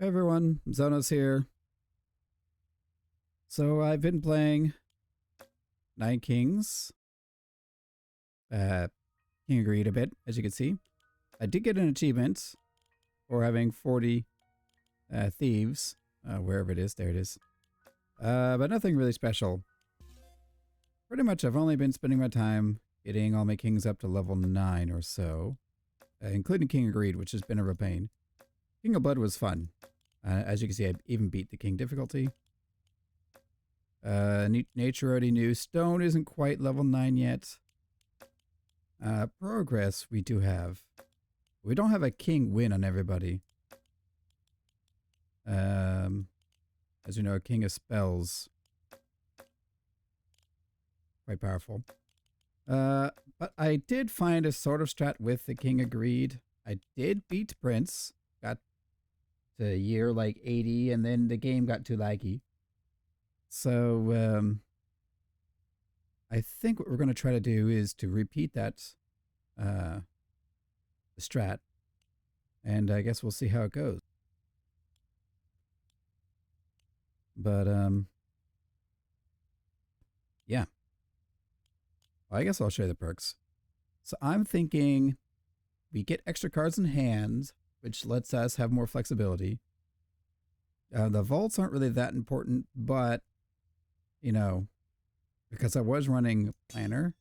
Hey everyone, Zhonos here. So I've been playing Nine Kings, uh, King of Greed a bit, as you can see. I did get an achievement for having 40 thieves, wherever it is, there it is. But nothing really special. Pretty much I've only been spending my time getting all my kings up to level 9 or so, including King of Greed, which has been a real pain. King of Blood was fun. As you can see, I even beat the King difficulty. Nature already knew. Stone isn't quite level 9 yet. Progress we do have. We don't have a king win on everybody. As you know, a king of spells. Quite powerful. But I did find a sort of strat with the King of Greed. I did beat Prince. Got to year like 80 and then the game got too laggy. So, I think what we're going to try to do is to repeat that the strat, and I guess we'll see how it goes. But yeah. Well, I guess I'll show you the perks. So I'm thinking we get extra cards in hand, which lets us have more flexibility. The vaults aren't really that important, but you know, because I was running Planner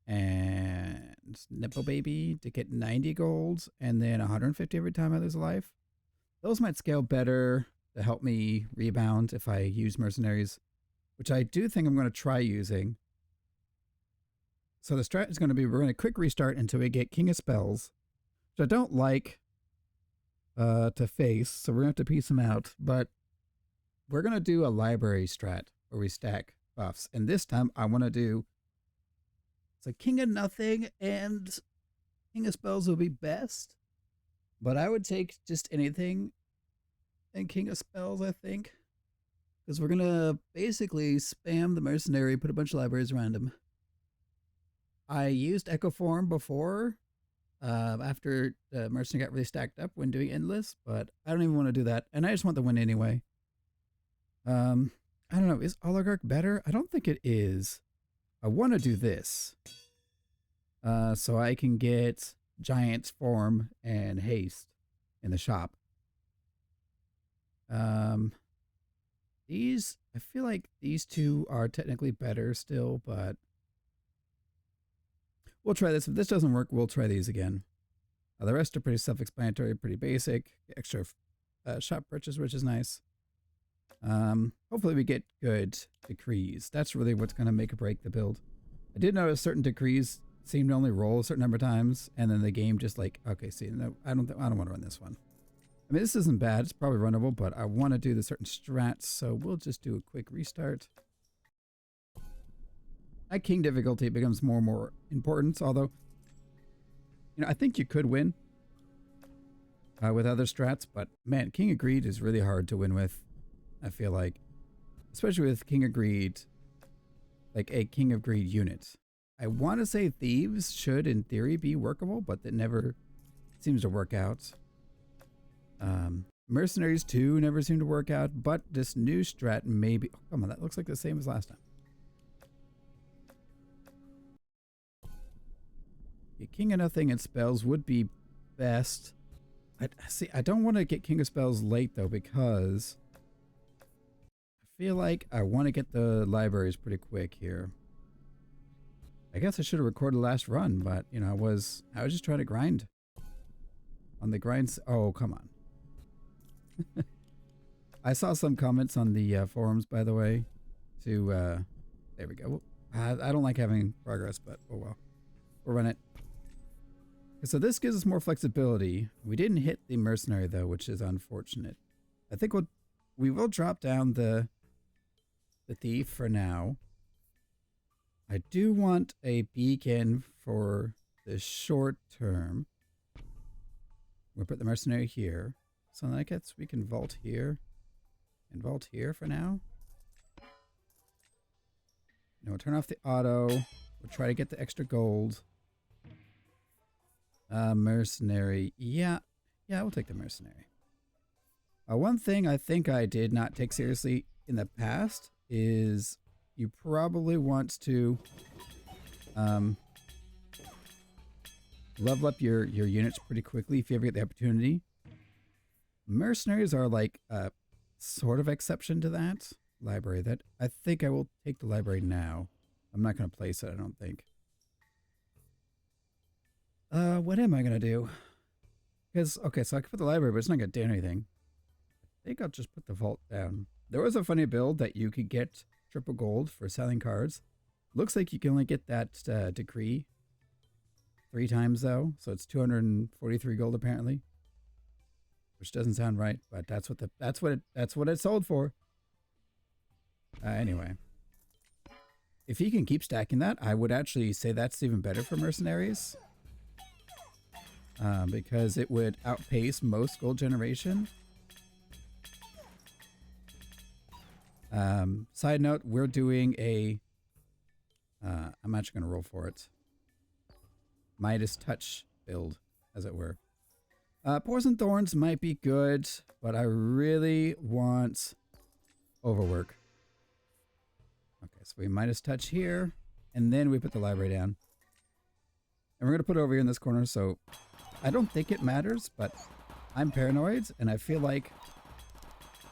and Nipple Baby to get 90 golds and then 150 every time I lose a life. Those might scale better to help me rebound if I use mercenaries, which I do think I'm going to try using. So the strat is going to be, we're going to quick restart until we get King of Spells, which I don't like to face, so we're going to have to piece them out. But we're going to do a library strat where we stack buffs. And this time I want to do, so King of Nothing and King of Spells will be best. But I would take just anything and King of Spells, I think. Because we're going to basically spam the mercenary, put a bunch of libraries around him. I used Echo Form before, after the mercenary got really stacked up when doing Endless, but I don't even want to do that. And I just want the win anyway. I don't know, is Oligarch better? I don't think it is. I want to do this. So I can get Giant's Form and Haste in the shop. These, I feel like these two are technically better still, but we'll try this. If this doesn't work, we'll try these again. The rest are pretty self-explanatory, pretty basic. Extra shop purchase, which is nice. Hopefully we get good decrees. That's really what's going to make or break the build. I did notice certain decrees seem to only roll a certain number of times, and then the game just like, okay, see, no, I don't want to run this one. I mean, this isn't bad. It's probably runnable, but I want to do the certain strats, so we'll just do a quick restart. At King difficulty, it becomes more and more important, although, you know, I think you could win with other strats, but man, King of Greed is really hard to win with, I feel like. Especially with King of Greed, like a King of Greed unit. I want to say Thieves should, in theory, be workable, but that never seems to work out. Mercenaries too never seem to work out, but this new strat maybe... Oh, come on, that looks like the same as last time. Yeah, King of Nothing and Spells would be best. I don't want to get King of Spells late though, because I feel like I want to get the libraries pretty quick here. I guess I should have recorded last run, but you know, I was just trying to grind. On the grinds. Oh, come on. I saw some comments on the forums, by the way, to, there we go. I don't like having progress, but oh well. We'll run it. So this gives us more flexibility. We didn't hit the mercenary though, which is unfortunate. I think we will drop down the thief for now. I do want a beacon for the short term. We'll put the mercenary here. So I guess we can vault here and vault here for now. We'll turn off the auto. We'll try to get the extra gold. Mercenary. Yeah, we'll take the mercenary. One thing I think I did not take seriously in the past is you probably want to level up your units pretty quickly if you ever get the opportunity. Mercenaries are like a sort of exception to that. Library. That I think I will take the library now. I'm not going to place it, I don't think. What am I going to do? Because, okay, so I can put the library, but it's not going to do anything. I think I'll just put the vault down. There was a funny build that you could get triple gold for selling cards. Looks like you can only get that decree 3 times though, so it's 243 gold apparently, which doesn't sound right, but that's what it sold for. Anyway, if he can keep stacking that, I would actually say that's even better for mercenaries, because it would outpace most gold generation. Side note, we're doing a I'm actually going to roll for it. Midas Touch build, as it were. Poison Thorns might be good, but I really want Overwork. Okay, so we Midas Touch here, and then we put the library down. And we're going to put it over here in this corner, so I don't think it matters, but I'm paranoid, and I feel like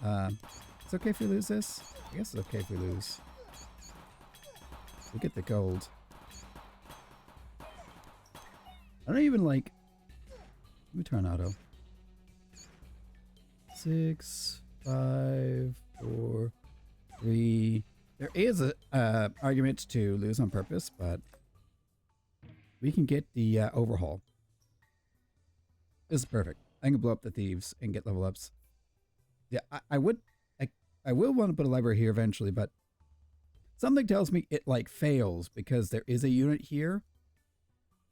it's okay if we lose this. I guess it's okay if we lose. We get the gold. I don't even like... Let me turn auto. 6, 5, 4, 3. There is a argument to lose on purpose, but we can get the overhaul. This is perfect. I can blow up the thieves and get level ups. Yeah, I will want to put a library here eventually, but something tells me it like fails because there is a unit here.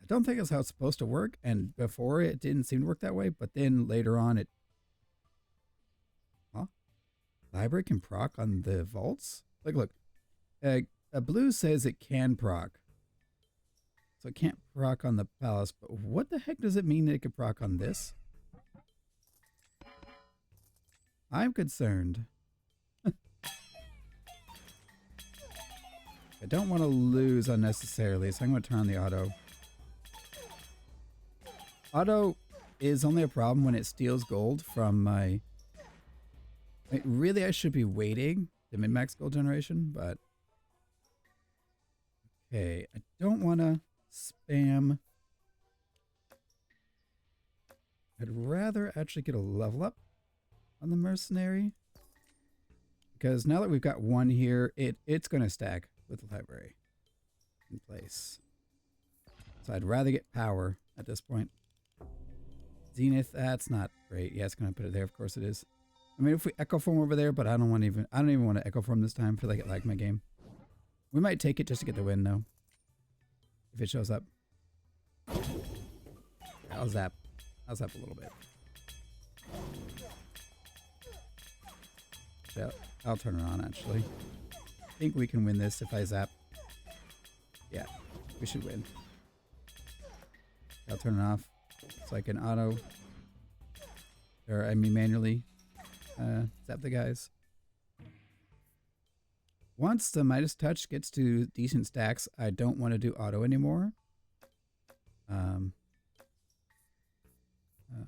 I don't think that's how it's supposed to work, and before it didn't seem to work that way, but then later on it... Huh? Library can proc on the vaults? Like, look. A blue says it can proc. So it can't proc on the palace, but what the heck does it mean that it can proc on this? I'm concerned. I don't want to lose unnecessarily, so I'm going to turn on the auto. Auto is only a problem when it steals gold from my... really, I should be waiting the min-max gold generation, but... Okay, I don't want to spam... I'd rather actually get a level up on the mercenary. Because now that we've got one here, it's going to stack with the library in place. So I'd rather get power at this point. Zenith, that's not great. Yeah, it's going to put it there. Of course it is. I mean, if we echo form over there, but I don't even want to echo form this time. I feel like it lagged my game. We might take it just to get the win, though. If it shows up. I'll zap a little bit. I'll turn it on, actually. I think we can win this if I zap. Yeah, we should win. I'll turn it off so I can auto, or I mean manually, zap the guys. Once the Midas Touch gets to decent stacks, I don't want to do auto anymore.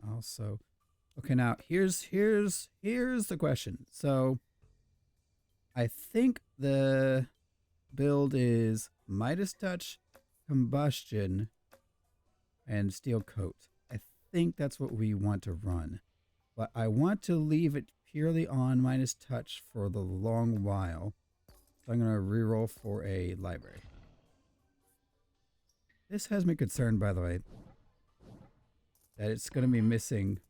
Also, okay, now here's the question. So I think the build is Midas Touch, Combustion, and Steel Coat. I think that's what we want to run. But I want to leave it purely on Midas Touch for the long while. So I'm going to reroll for a library. This has me concerned, by the way, that it's going to be missing.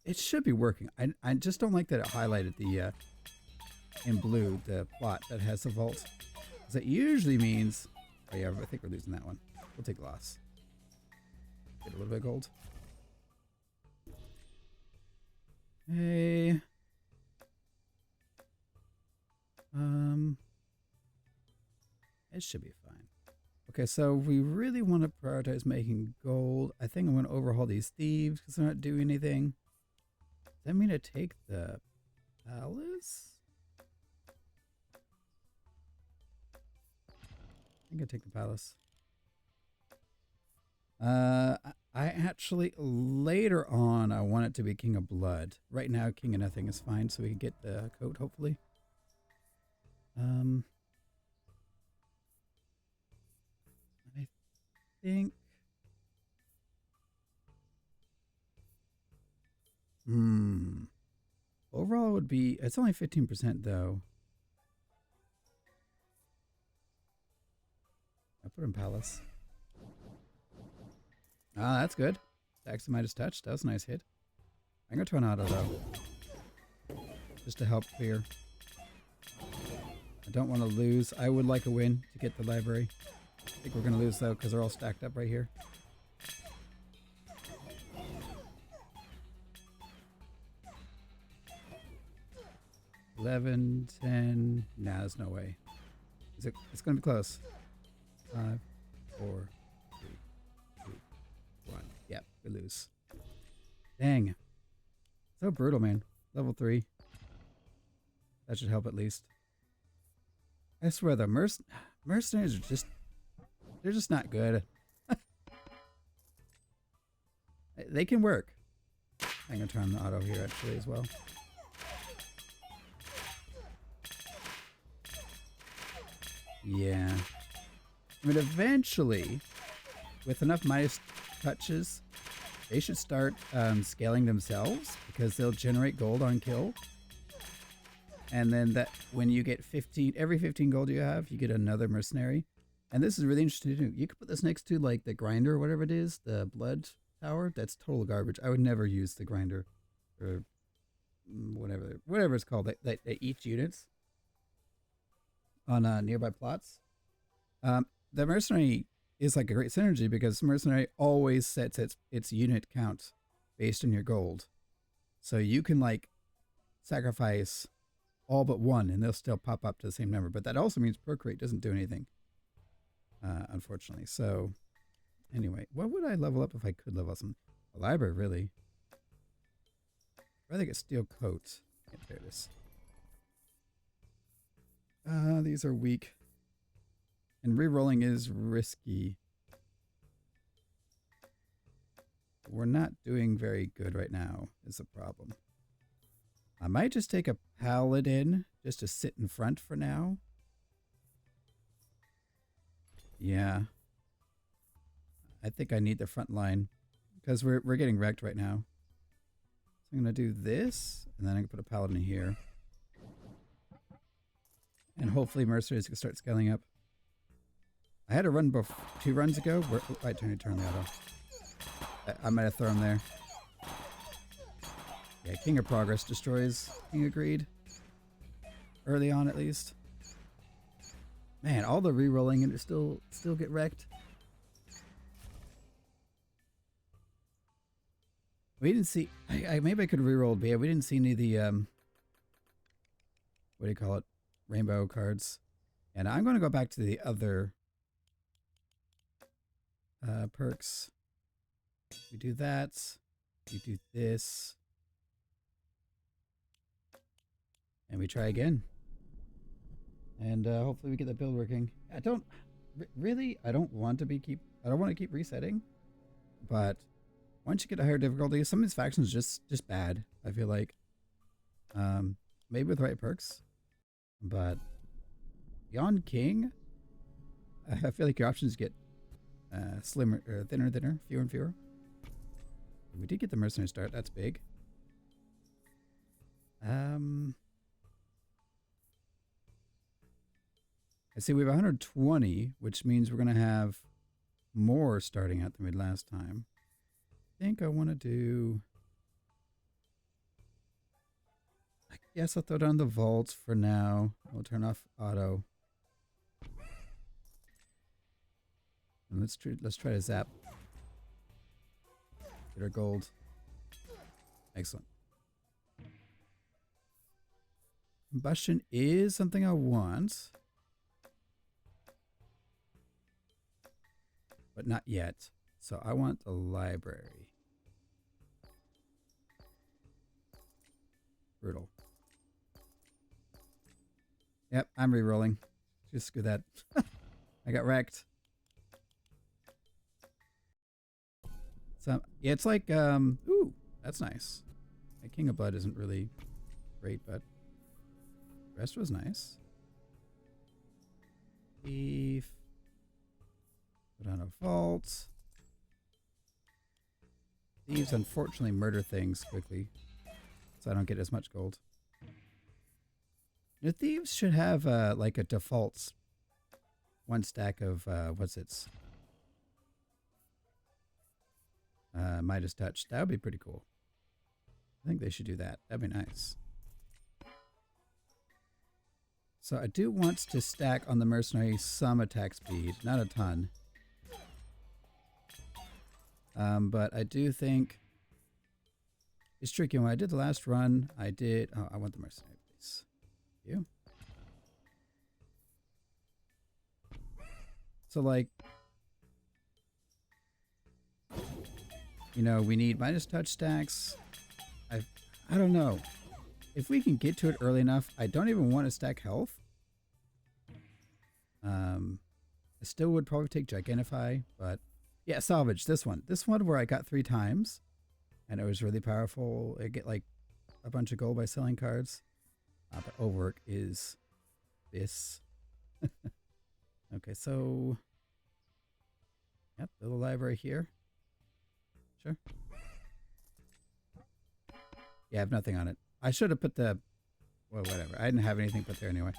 It should be working. I just don't like that it highlighted the in blue, the plot that has the vault. Because it usually means... Oh yeah, I think we're losing that one. We'll take loss. Get a little bit of gold. Hey. It should be fine. Okay, so we really want to prioritize making gold. I think I'm going to overhaul these thieves because they're not doing anything. that mean I take the palace? I think I take the palace. I actually, later on, I want it to be King of Blood. Right now, King of Nothing is fine, so we can get the coat, hopefully. I think... Overall, it would be... It's only 15%, though. I put in Palace. Ah, that's good. Stacks might have touched. That was a nice hit. I'm going to turn auto, though. Just to help clear. I don't want to lose. I would like a win to get the library. I think we're going to lose, though, because they're all stacked up right here. $11, $10. Nah, there's no way. It's going to be close. 5, 4, 3, 2, 1. Yep, we lose. Dang. So brutal, man. Level 3. That should help at least. I swear the mercenaries are just... They're just not good. They can work. I'm going to turn the auto here actually as well. Yeah. I mean, eventually, with enough Midas touches, they should start scaling themselves because they'll generate gold on kill. And then that when you get 15, every 15 gold you have, you get another mercenary. And this is really interesting to do. You could put this next to like the grinder or whatever it is, the blood tower. That's total garbage. I would never use the grinder or whatever it's called. They eat units on nearby plots. The mercenary is like a great synergy because mercenary always sets its unit count based on your gold. So you can like sacrifice all but one and they'll still pop up to the same number. But that also means perk rate doesn't do anything, unfortunately. So anyway, what would I level up if I could level up some? A library, really. I'd rather get steel coat. Yeah, there it is. These are weak. And re-rolling is risky. We're not doing very good right now, is the problem. I might just take a paladin just to sit in front for now. Yeah. I think I need the front line because we're getting wrecked right now. So I'm going to do this and then I can put a paladin here. And hopefully mercenaries can start scaling up. I had a run 2 runs ago. I turn the auto. I might have thrown there. Yeah, King of Progress destroys King of Greed. Early on, at least. Man, all the re-rolling and it still get wrecked. We didn't see... maybe I could re-roll, but yeah, we didn't see any of the... what do you call it? Rainbow cards. And I'm going to go back to the other... perks. We do that. We do this. And we try again. And hopefully we get the build working. I don't really I don't want to keep resetting. But once you get a higher difficulty, some of these factions just bad, I feel like. Maybe with the right perks. But beyond King, I feel like your options get slimmer, or thinner, fewer and fewer. We did get the mercenary start. That's big. I see we have 120, which means we're going to have more starting out than we did last time. I think I want to do... I guess I'll throw down the vaults for now. We'll turn off auto. And let's try to zap. Get our gold. Excellent. Combustion is something I want. But not yet. So I want the library. Brutal. Yep, I'm re-rolling. Just screw that. I got wrecked. So yeah, it's like ooh, that's nice. A King of Blood isn't really great, but the rest was nice. Thief. Put on a vault. Thieves unfortunately murder things quickly, so I don't get as much gold. The thieves should have like a default one stack of what's its Midas Touch. That would be pretty cool. I think they should do that. That'd be nice. So I do want to stack on the mercenary some attack speed, not a ton. But I do think it's tricky. When I did the last run, I did... Oh, I want the mercenary, please. You. So, like... You know, we need Midas Touch stacks. I don't know. If we can get to it early enough, I don't even want to stack health. I still would probably take Gigantify, but... Yeah, Salvage, this one. This one where I got 3 times. And it was really powerful. I get like a bunch of gold by selling cards. But overwork is this. Okay, so... Yep, little library here. Sure. Yeah, I have nothing on it. I should have put the... Well, whatever. I didn't have anything put there anyway.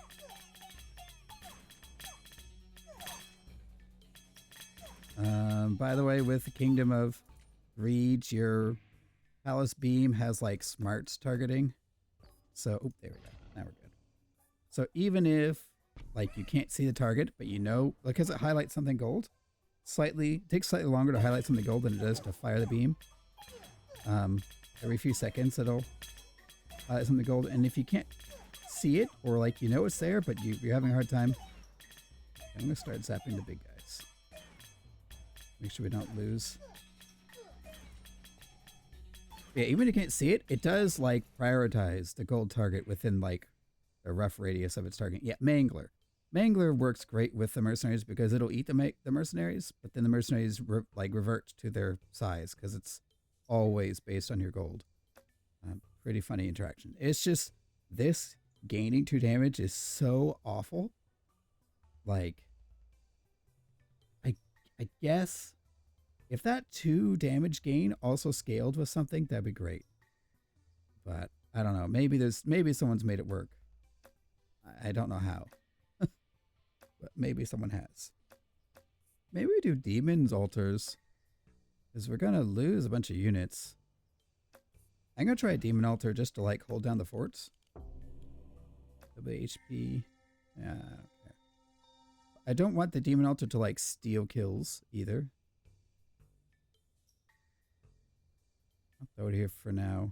By the way, with the Kingdom of Reeds, your Palace Beam has like smarts targeting. So, oop, there we go. Now we're good. So even if like you can't see the target, but you know, because it highlights something gold, it takes slightly longer to highlight something gold than it does to fire the beam. Every few seconds it'll highlight something gold, and if you can't see it, or like you know it's there, but you're having a hard time, I'm gonna start zapping the big guys. Make sure we don't lose. Yeah, even if you can't see it, it does like prioritize the gold target within like a rough radius of its target. Yeah, Mangler. Mangler works great with the mercenaries because it'll eat the mercenaries, but then the mercenaries revert to their size because it's always based on your gold. Pretty funny interaction. It's just this gaining 2 damage is so awful. Like, I guess if that 2 damage gain also scaled with something, that'd be great. But I don't know. Maybe someone's made it work. I don't know how. But maybe someone has. Maybe we do demons altars. Because we're gonna lose a bunch of units. I'm gonna try a demon altar just to like hold down the forts. WHP. Yeah, okay. I don't want the demon altar to like steal kills either. I'll throw it here for now.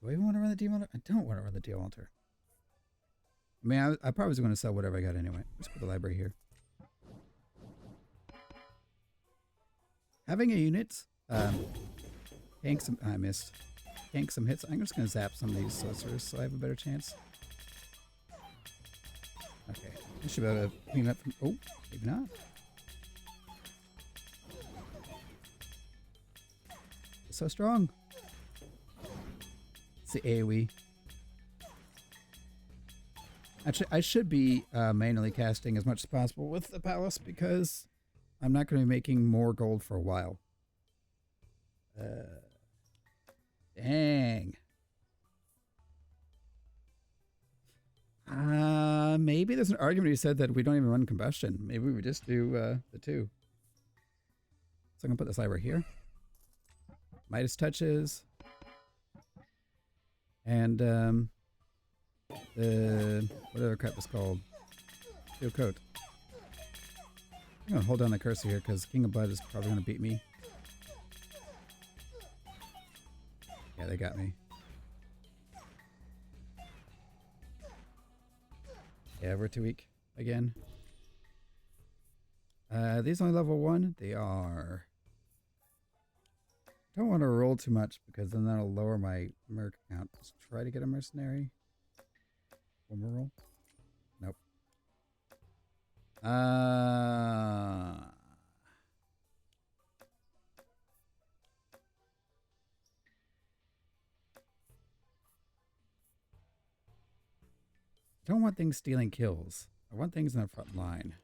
Do I even want to run the demon altar? I don't want to run the demon altar. I mean, I probably was going to sell whatever I got anyway. Let's put the library here. Having a unit, tank some... I missed. Tank some hits. I'm just going to zap some of these sorcerers so I have a better chance. Okay. I should be able to clean up from... Oh, maybe not. It's so strong. It's the AoE. Actually, I should be manually casting as much as possible with the palace because I'm not going to be making more gold for a while. Dang. Maybe there's an argument you said that we don't even run combustion. Maybe we just do the 2. So I'm going to put this library here. Midas touches. And the whatever crap is called. Steel coat. I'm gonna hold down the cursor here because King of Blood is probably gonna beat me. Yeah, they got me. Yeah, we're too weak again. These only level 1. They are Don't want to roll too much because then that'll lower my merc count. Let's try to get a mercenary. One more roll. Nope. Don't want things stealing kills. I want things in the front line.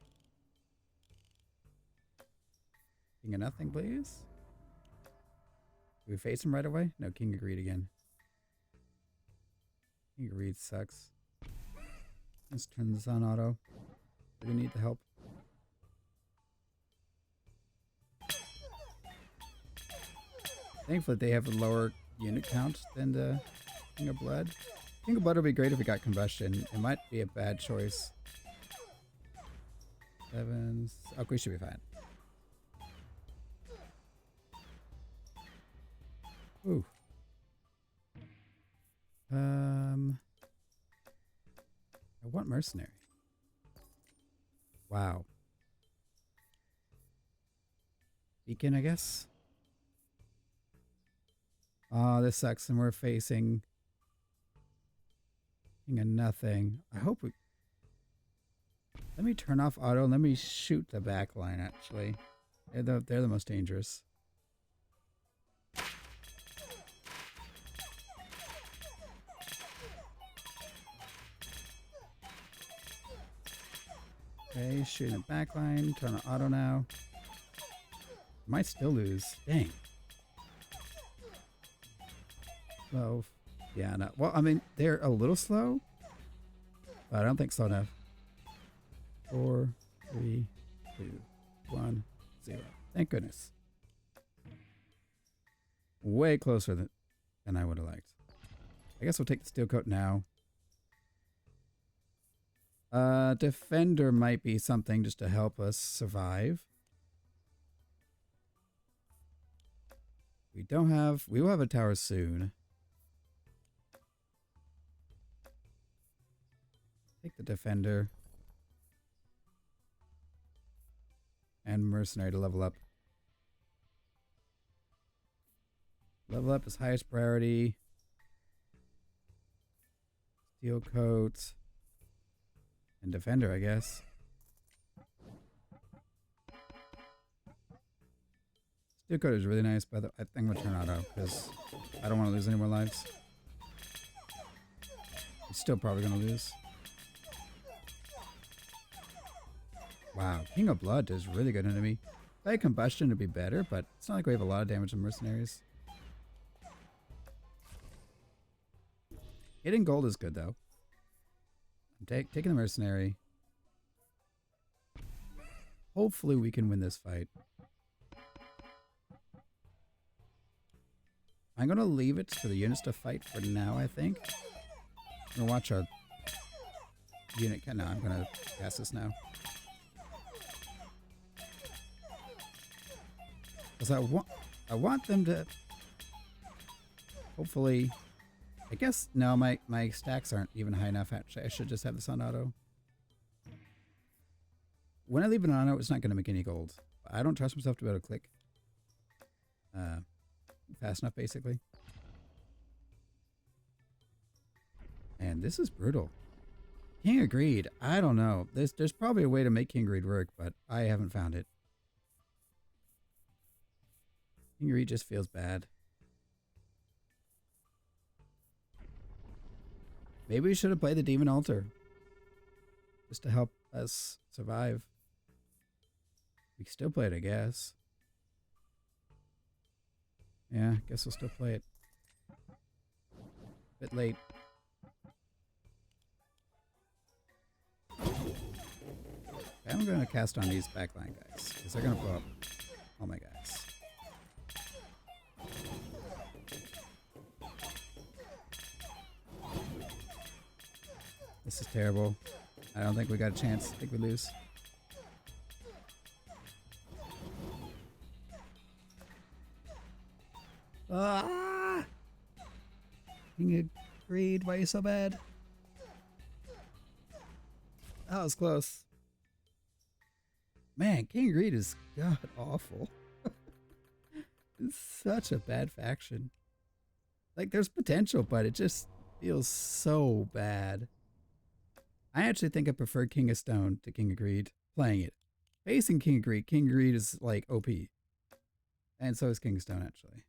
King of nothing, please. Do we face him right away? No, King of Greed again. King of Greed sucks. Let's turn this on auto. Do we need the help? Thankfully, they have a lower unit count than the King of Blood. King of Blood would be great if we got Combustion. It might be a bad choice. 7. Okay, we should be fine. Ooh. I want Mercenary. Wow. Beacon, I guess. Oh, this sucks, and we're facing King of Nothing. I hope we... Let me turn off auto and let me shoot the back line, actually. They're the most dangerous. Okay, shooting the back line. Turn on auto now. Might still lose. Dang. Slow. Yeah, no. Well, I mean, they're a little slow, but I don't think slow enough. 4, 3, 2, 1, 0. Thank goodness. Way closer than I would have liked. I guess we'll take the steel coat now. Defender might be something just to help us survive. We will have a tower soon. Take the defender. And mercenary to level up. Level up is highest priority. Steel coat. And defender, I guess. Steel coat is really nice, but I think I'm gonna turn auto because I don't want to lose any more lives. I'm still probably gonna lose. Wow, King of Blood does really good enemy. If I had Combustion, it'd be better, but it's not like we have a lot of damage in mercenaries. Getting gold is good, though. I'm taking the mercenary. Hopefully we can win this fight. I'm going to leave it for the units to fight for now, I think. I'm going to watch our unit... No, I'm going to cast this now. Because I want them to... Hopefully... I guess... No, my stacks aren't even high enough, actually. I should just have this on auto. When I leave it on auto, it's not going to make any gold. I don't trust myself to be able to click fast enough, basically. And this is brutal. King of Greed. I don't know. There's probably a way to make King of Greed work, but I haven't found it. King of Greed just feels bad. Maybe we should have played the Demon Altar. Just to help us survive. We can still play it, I guess. Yeah, I guess we'll still play it. Bit late. Okay, I'm going to cast on these backline guys, because they're going to blow up all my guys. This is terrible. I don't think we got a chance. I think we lose. Ah! King of Greed, why are you so bad? That was close. Man, King of Greed is god awful. It's such a bad faction. Like, there's potential, but it just feels so bad. I actually think I prefer King of Stone to King of Greed playing it. Facing King of Greed, King of Greed is like OP. And so is King of Stone, actually.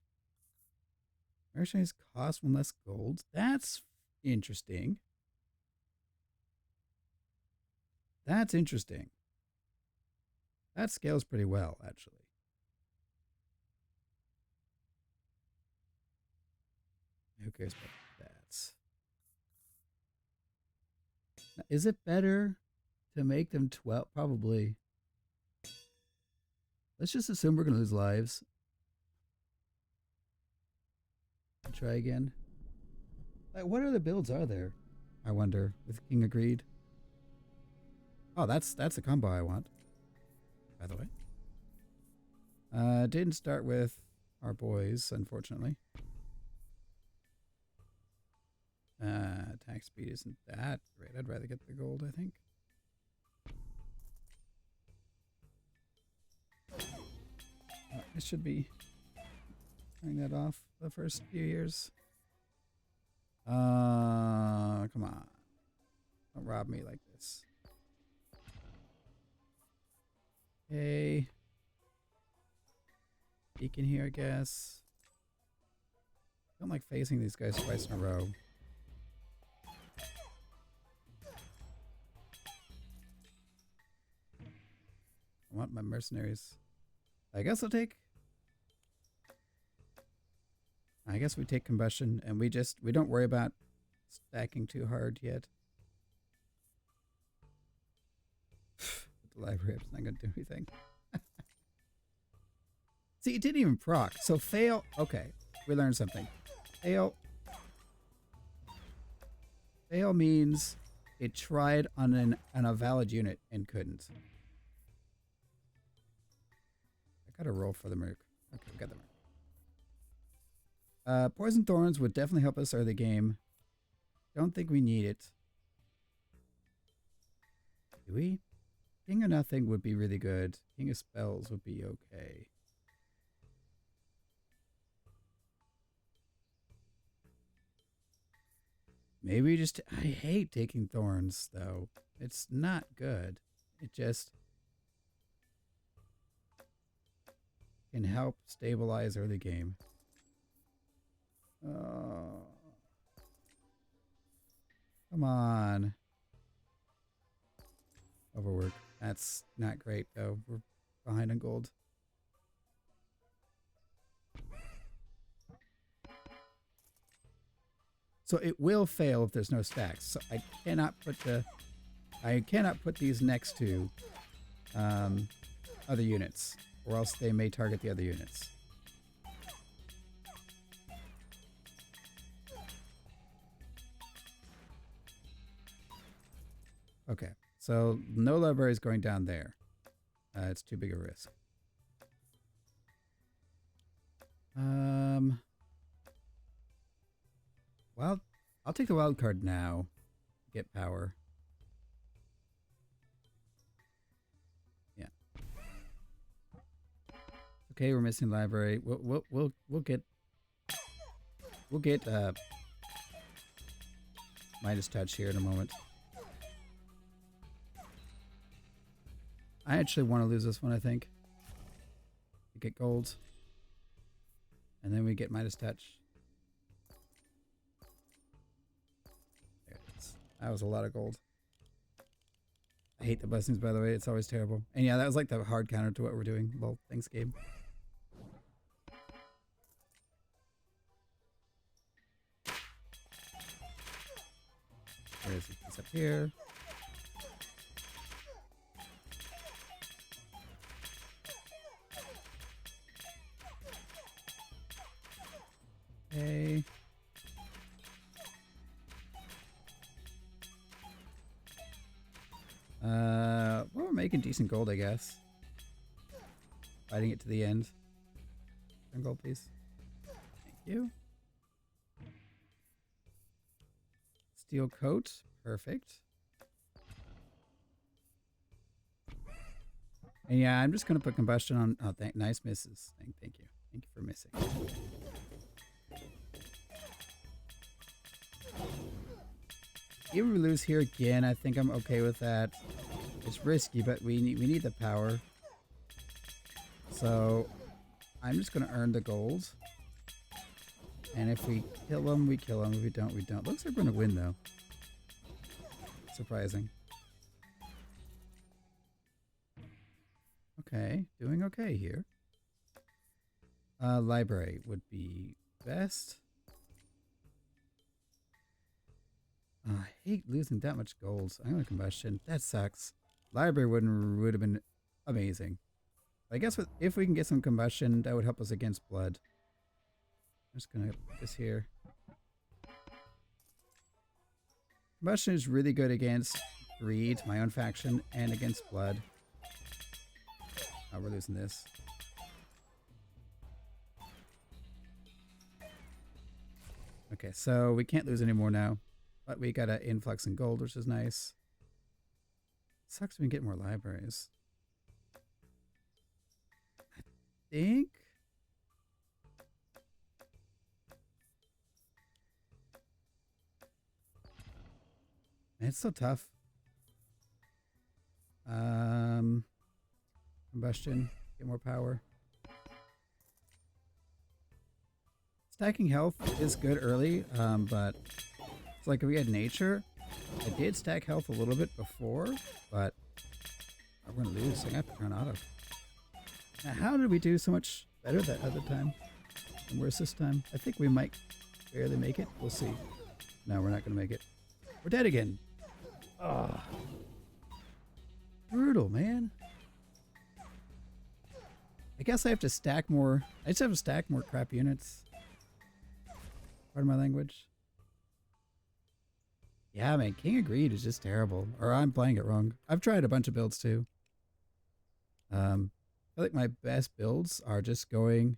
Mercenaries cost 1 less gold. That's interesting. That's interesting. That scales pretty well, actually. Who cares about that? Now, is it better to make them 12? Probably. Let's just assume we're going to lose lives. Try again. Like, what other builds are there? I wonder. With King of Greed. Oh, that's a combo I want. By the way. Didn't start with our boys, unfortunately. Attack speed isn't that great. I'd rather get the gold, I think. I should be turning that off the first few years. Come on. Don't rob me like this. Okay. Beacon here, I guess. I don't like facing these guys twice in a row. I want my mercenaries. I guess we take combustion and we don't worry about stacking too hard yet. The library app's not gonna do anything. See, it didn't even proc. So fail. Okay, we learned something. Fail. Fail means it tried on a valid unit and couldn't. I gotta roll for the merc. Okay, we got the merc. Poison Thorns would definitely help us early game. Don't think we need it. Do we? King of Nothing would be really good. King of Spells would be okay. Maybe just... I hate taking Thorns, though. It's not good. It just... can help stabilize early game. Oh. Come on. Overwork. That's not great, though. We're behind on gold. So it will fail if there's no stacks. So I cannot put these next to other units, or else they may target the other units. Okay, so no library is going down there. It's too big a risk. Well, I'll take the wild card now. Get power. Yeah. Okay, we're missing library. We'll get Midas touch here in a moment. I actually want to lose this one, I think. We get gold. And then we get Midas touch. There it is. That was a lot of gold. I hate the blessings, by the way. It's always terrible. And yeah, that was like the hard counter to what we're doing. Well, thanks, Gabe. There's a piece up here. Okay. Well, we're making decent gold, I guess. Fighting it to the end. Turn gold, please. Thank you. Steel coat. Perfect. And yeah, I'm just going to put combustion on... Oh, nice misses. Thank you. Thank you for missing. If we lose here again, I think I'm okay with that. It's risky, but we need the power. So I'm just gonna earn the gold. And if we kill him, we kill him. If we don't, we don't. Looks like we're gonna win though. Surprising. Okay, doing okay here. Library would be best. I hate losing that much gold. I'm gonna combustion. That sucks. Library would have been amazing. I guess if we can get some combustion, that would help us against blood. I'm just gonna put this here. Combustion is really good against greed, my own faction, and against blood. Oh, we're losing this. Okay, so we can't lose anymore now. But we got an influx in gold, which is nice. Sucks we can get more libraries. I think... It's so tough. Combustion, get more power. Stacking health is good early, but it's like if we had nature, I did stack health a little bit before, but I'm gonna lose. I have to turn auto. Now, how did we do so much better that other time and worse this time? I think we might barely make it. We'll see. No, we're not gonna make it. We're dead again. Oh, brutal, man. I guess I have to stack more. I just have to stack more crap units. Pardon my language. Yeah, man, King of Greed is just terrible. Or I'm playing it wrong. I've tried a bunch of builds too. I feel like my best builds are just going...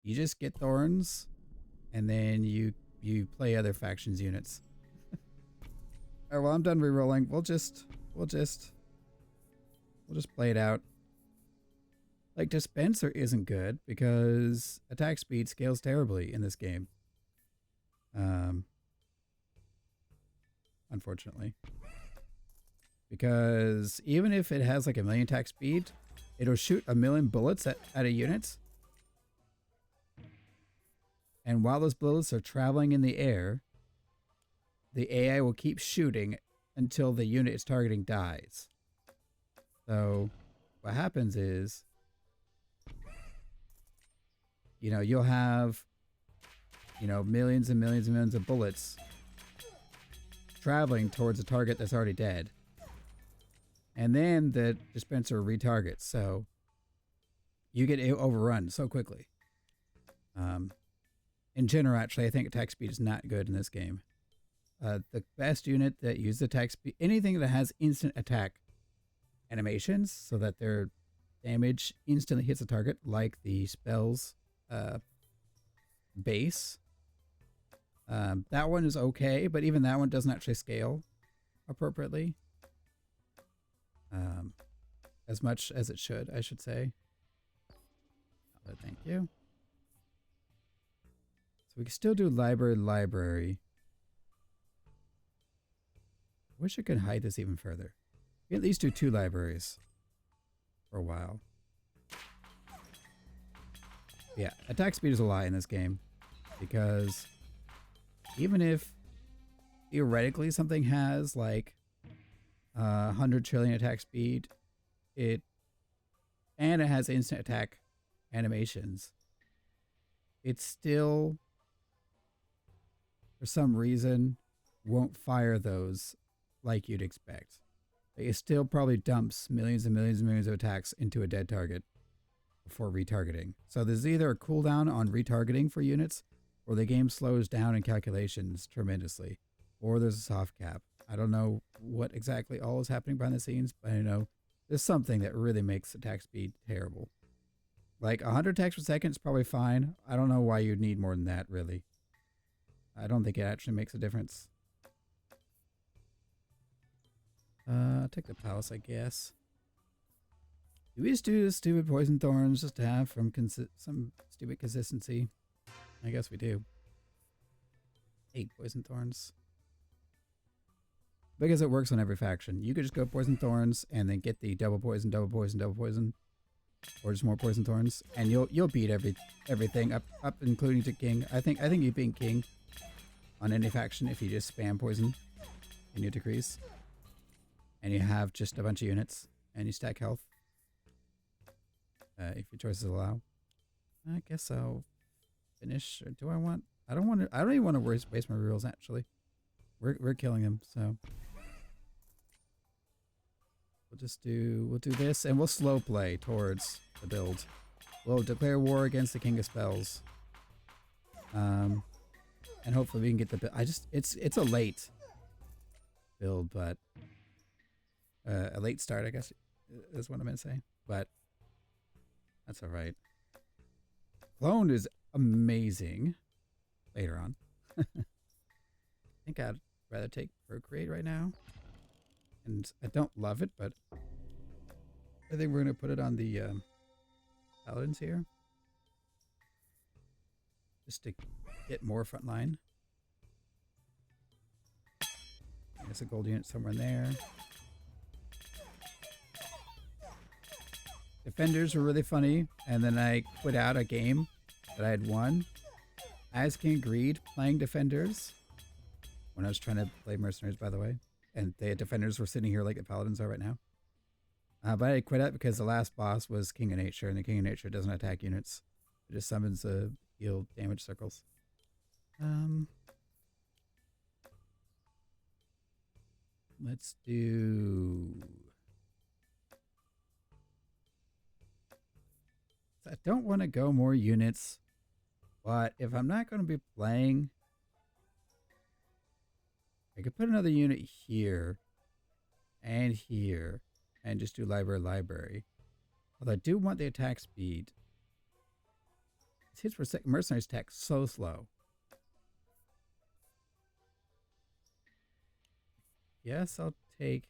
You just get thorns, and then you play other factions' units. Alright, well, I'm done rerolling. We'll just play it out. Like, Dispenser isn't good because attack speed scales terribly in this game. Unfortunately. Because even if it has like 1,000,000 attack speed, it'll shoot 1,000,000 bullets at a unit. And while those bullets are traveling in the air, the AI will keep shooting until the unit it's targeting dies. So what happens is, you know, you'll have, you know, millions and millions and millions of bullets traveling towards a target that's already dead. And then the dispenser retargets. So you get overrun so quickly. In general, actually, I think attack speed is not good in this game. The best unit that uses attack speed, anything that has instant attack animations so that their damage instantly hits the target, like the spells base. That one is okay, but even that one doesn't actually scale appropriately. As much as it should, I should say. Thank you. So we can still do library. Wish I could hide this even further. We at least do 2 libraries for a while. Yeah, attack speed is a lie in this game because even if theoretically something has like 100 trillion attack speed, it has instant attack animations, it still for some reason won't fire those like you'd expect. It still probably dumps millions and millions and millions of attacks into a dead target before retargeting. So there's either a cooldown on retargeting for units, or the game slows down in calculations tremendously, or there's a soft cap. I don't know what exactly all is happening behind the scenes, but I know there's something that really makes attack speed terrible. Like 100 attacks per second is probably fine. I don't know why you'd need more than that, really. I don't think it actually makes a difference. I'll take the palace, I guess. Do we just do the stupid poison thorns just to have some stupid consistency? I guess we do. 8 poison thorns. Because it works on every faction. You could just go poison thorns and then get the double poison, double poison, double poison, or just more poison thorns, and you'll beat everything up including to king. I think you beat king on any faction if you just spam poison in your decrease, and you have just a bunch of units and you stack health. If your choices allow. I guess I'll finish. Or do I want? I don't want to. I don't even want to waste my rerolls. Actually, we're killing him. So we'll do this, and we'll slow play towards the build. We'll declare war against the King of Spells. And hopefully we can get the build. It's a late build, but a late start, I guess, is what I'm gonna say. But that's all right. Clone is amazing. Later on. I think I'd rather take Procreate right now. And I don't love it, but I think we're going to put it on the Paladins here. Just to get more frontline. There's a gold unit somewhere in there. Defenders were really funny, and then I quit out a game that I had won. As King agreed, playing Defenders when I was trying to play Mercenaries, by the way. And the Defenders were sitting here like the Paladins are right now. But I quit out because the last boss was King of Nature, and the King of Nature doesn't attack units. It just summons heal damage circles. Let's do... I don't want to go more units, but if I'm not going to be playing, I could put another unit here and just do library. Although I do want the attack speed. This hits per second mercenaries attack so slow. Yes, I'll take...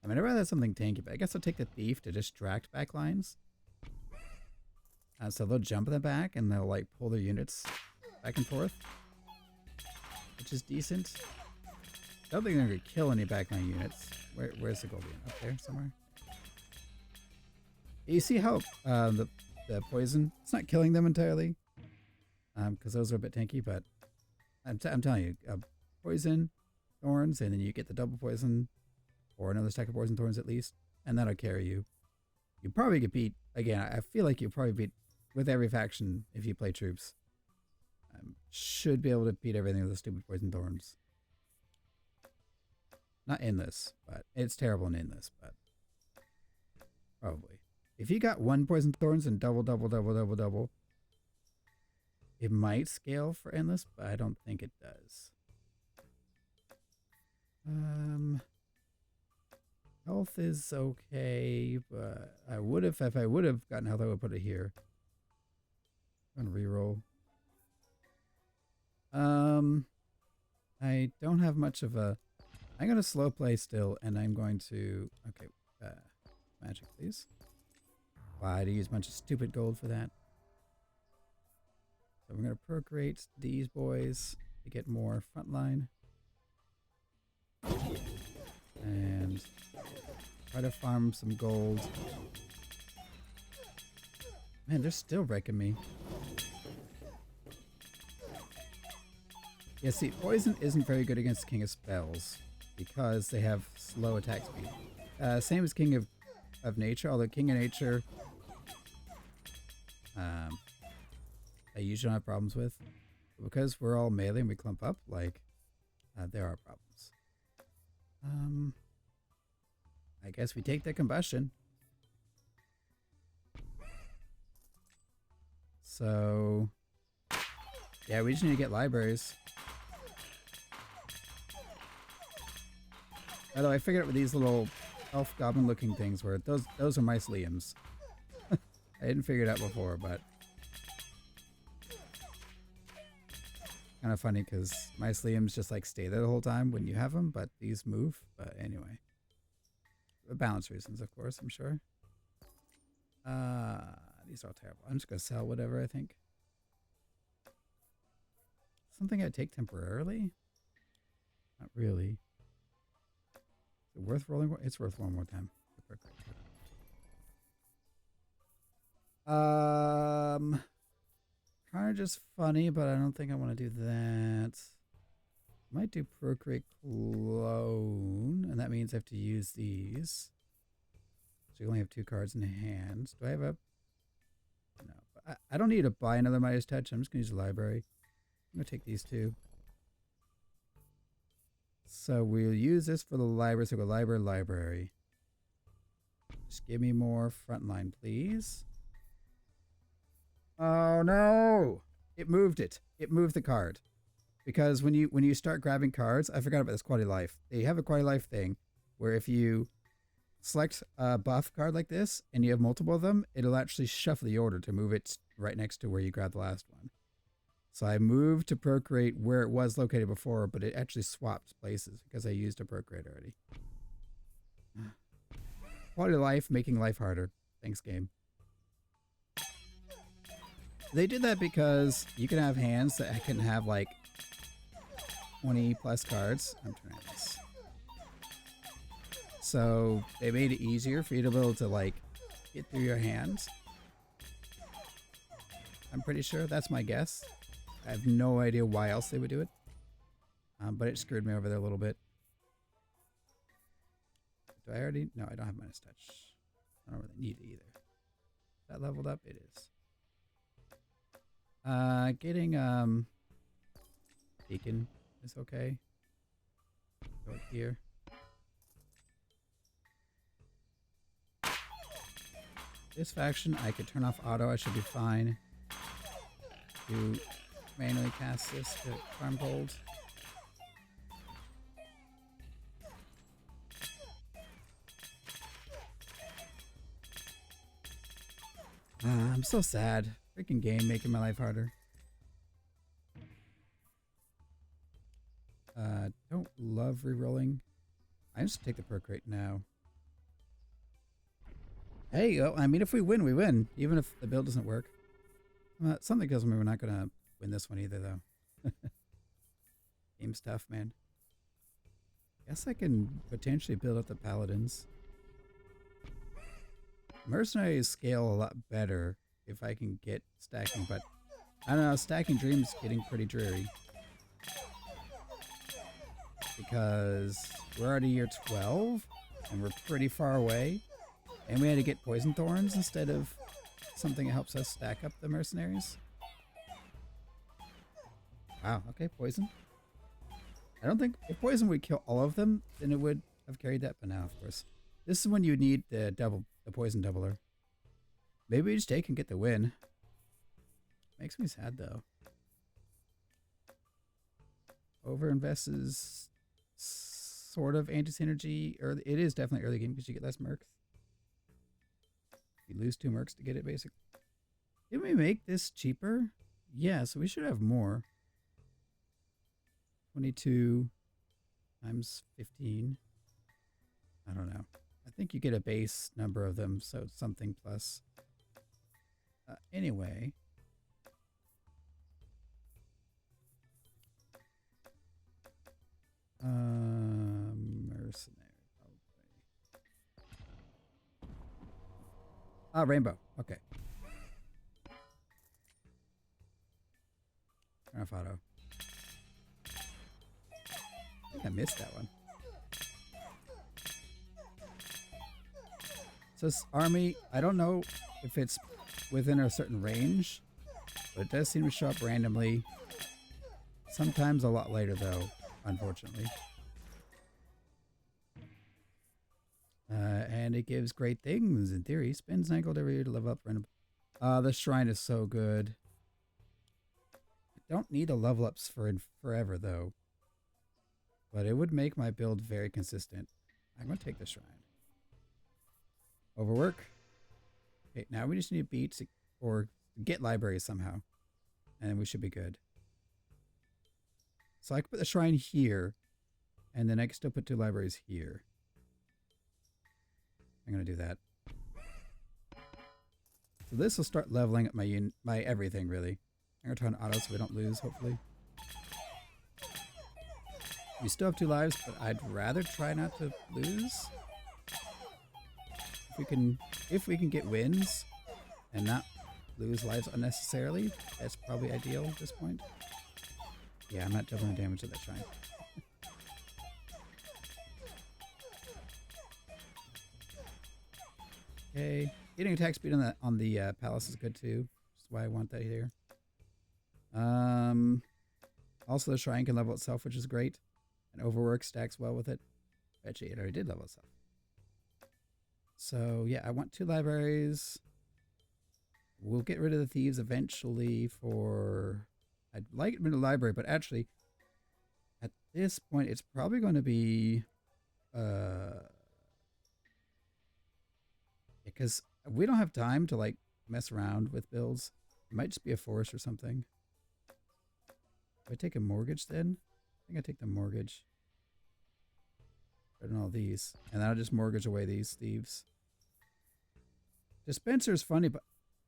I mean, I'd rather have something tanky, but I guess I'll take the thief to distract backlines. So they'll jump in the back and they'll like pull their units back and forth, which is decent. I don't think they're going to kill any backline units. Where's the gold unit? Up there somewhere. You see how the poison, it's not killing them entirely, because those are a bit tanky, but I'm telling you, poison, thorns, and then you get the double poison, or another stack of poison thorns at least, and that'll carry you. You probably get beat, again, I feel like you'll probably beat with every faction if you play troops. Should be able to beat everything with the stupid poison thorns. Not in this, but it's terrible in this, but probably. If you got 1 poison thorns and double, it might scale for endless, but I don't think it does. Health is okay, but I would have, if I would have gotten health, I would put it here. I'm gonna reroll. I don't have much of a... I'm gonna slow play still, and I'm going to... Okay, magic, please. Why do you use a bunch of stupid gold for that? So we're gonna procreate these boys to get more frontline. And try to farm some gold. Man, they're still wrecking me. Yeah, see, poison isn't very good against King of Spells because they have slow attack speed. Same as King of Nature, although King of Nature I usually don't have problems with. But because we're all melee and we clump up, like, there are problems. I guess we take the combustion. So, yeah, we just need to get libraries. Although I figured out with these little elf goblin looking things where those are myceliums. I didn't figure it out before, but kind of funny because myceliums just like stay there the whole time when you have them, but these move. But anyway, for balance reasons, of course, I'm sure. These are all terrible. I'm just gonna sell whatever I think. Something I take temporarily? Not really. Is it worth rolling? It's worth one more time. Kind of just funny, but I don't think I want to do that. Might do procreate clone, and that means I have to use these. So you only have 2 cards in hand. Do I have a... No. I don't need to buy another Midas Touch. I'm just going to use the library. I'm going to take these 2. So we'll use this for the library. So go library. Just give me more frontline, please. Oh no! It moved it. It moved the card. Because when you start grabbing cards, I forgot about this quality of life. They have a quality of life thing where if you select a buff card like this and you have multiple of them, it'll actually shuffle the order to move it right next to where you grabbed the last one. So I moved to procreate where it was located before, but it actually swapped places because I used a procreate already. Quality of life, making life harder. Thanks, game. They did that because you can have hands that can have like 20 plus cards. I'm trying this. So they made it easier for you to be able to like get through your hands. I'm pretty sure. That's my guess. I have no idea why else they would do it. But it screwed me over there a little bit. Do I already? No, I don't have Midas Touch. I don't really need it either. Is that leveled up? It is. Getting Beacon is okay. Go here. This faction, I could turn off auto. I should be fine. To manually cast this to Farm Gold. I'm so sad. Freaking game making my life harder. Don't love rerolling. I'm just gonna take the procreate now. Hey, I mean, if we win, we win. Even if the build doesn't work. Something tells me we're not gonna win this one either, though. Game's tough, man. Guess I can potentially build up the paladins. Mercenaries scale a lot better if I can get stacking, but I don't know, stacking dreams getting pretty dreary. Because we're already year 12 and we're pretty far away. And we had to get poison thorns instead of something that helps us stack up the mercenaries. Wow, okay, poison. I don't think if poison would kill all of them, then it would have carried that, but now of course. This is when you need the poison doubler. Maybe we just take and get the win. Makes me sad though. Overinvest is sort of anti-synergy. It is definitely early game because you get less mercs. You lose 2 mercs to get it, basically. Did we make this cheaper? Yeah, so we should have more. 22 times 15. I don't know. I think you get a base number of them, so it's something plus. Anyway. Mercenary, probably. Rainbow. Okay. Turn off auto. I think I missed that one. So this army, I don't know if it's within a certain range, but it does seem to show up randomly. Sometimes a lot later though, unfortunately. And it gives great things in theory. Spends 9 gold every year to level up random. The shrine is so good. I don't need a level ups for forever though. But it would make my build very consistent. I'm gonna take the shrine. Overwork. Okay, now we just need to beat or get libraries somehow. And then we should be good. So I can put the shrine here. And then I can still put 2 libraries here. I'm going to do that. So this will start leveling up my everything, really. I'm going to turn auto so we don't lose, hopefully. We still have 2 lives, but I'd rather try not to lose. If we can get wins and not lose lives unnecessarily, that's probably ideal at this point. Yeah, I'm not doubling the damage to that shrine. Okay, getting attack speed on the palace is good too. That's why I want that here. Also the shrine can level itself, which is great, and overwork stacks well with it. Actually, it already did level itself. So yeah, I want 2 libraries. We'll get rid of the thieves eventually for... I'd like it in the library, but actually, at this point, it's probably going to be... because we don't have time to, like, mess around with builds. It might just be a forest or something. Do I take a mortgage then? I think I take the mortgage. Better than all these. And then I'll just mortgage away these thieves. Dispenser is funny, but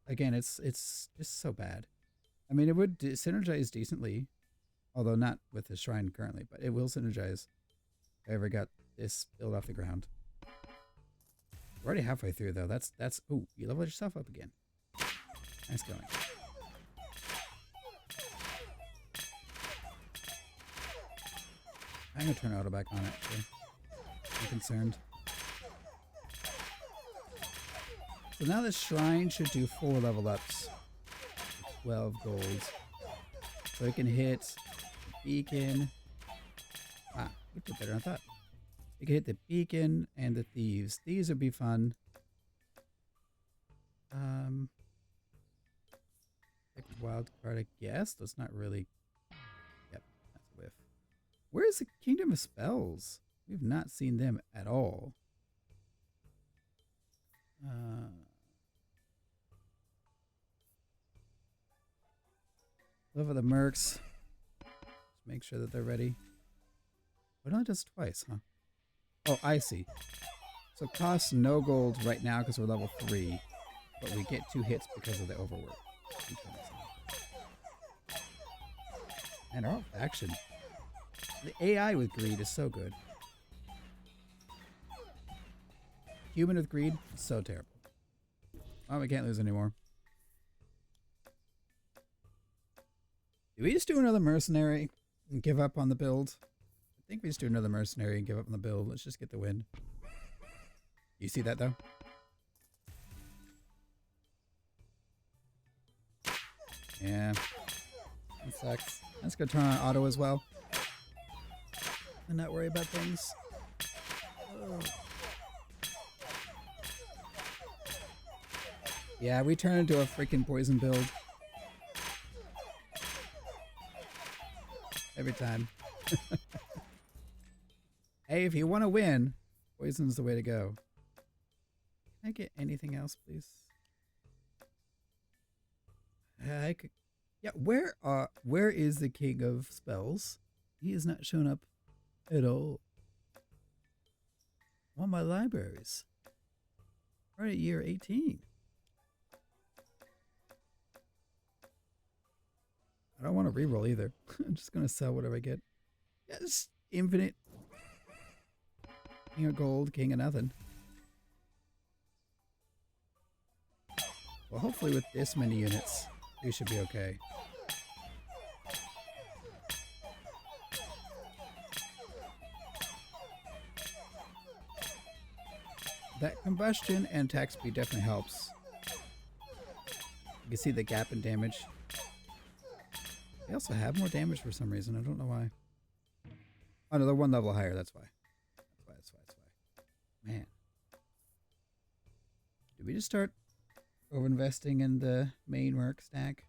again, it's just so bad. I mean, it would synergize decently, although not with the shrine currently, but it will synergize if I ever got this build off the ground. We're already halfway through, though. That's ooh, you leveled yourself up again. Nice going. I'm going to turn auto back on, actually. I'm concerned. So now this shrine should do 4 level ups. 12 gold. So it can hit the beacon. Ah, we did better than I thought. It can hit the beacon and the thieves. These would be fun. Wild card, I guess. That's not really... Yep, that's a whiff. Where's the Kingdom of Spells? We've not seen them at all. Look at the mercs. Just make sure that they're ready. It only does twice, huh? Oh, I see. So it costs no gold right now because we're level 3. But we get 2 hits because of the overwork. And our action. The AI with greed is so good. Human with greed, so terrible. Oh, we can't lose anymore. Do we just do another mercenary and give up on the build? I think we just do another mercenary and give up on the build. Let's just get the win. You see that, though? Yeah. That sucks. Let's go turn on auto as well. And not worry about things. Oh. Yeah, we turn into a freaking poison build. Every time. Hey, if you want to win, poison's the way to go. Can I get anything else, please? I could... Yeah, where is the King of Spells? He has not shown up at all. I want my libraries. We're at year 18. I don't want to reroll either. I'm just going to sell whatever I get. Yeah, just infinite. King of gold, king of nothing. Well, hopefully with this many units, we should be okay. That combustion and attack speed definitely helps. You can see the gap in damage. They also have more damage for some reason. I don't know why. Oh no, they're 1 level higher. That's why. That's why. Man. Did we just start over-investing in the main merc stack?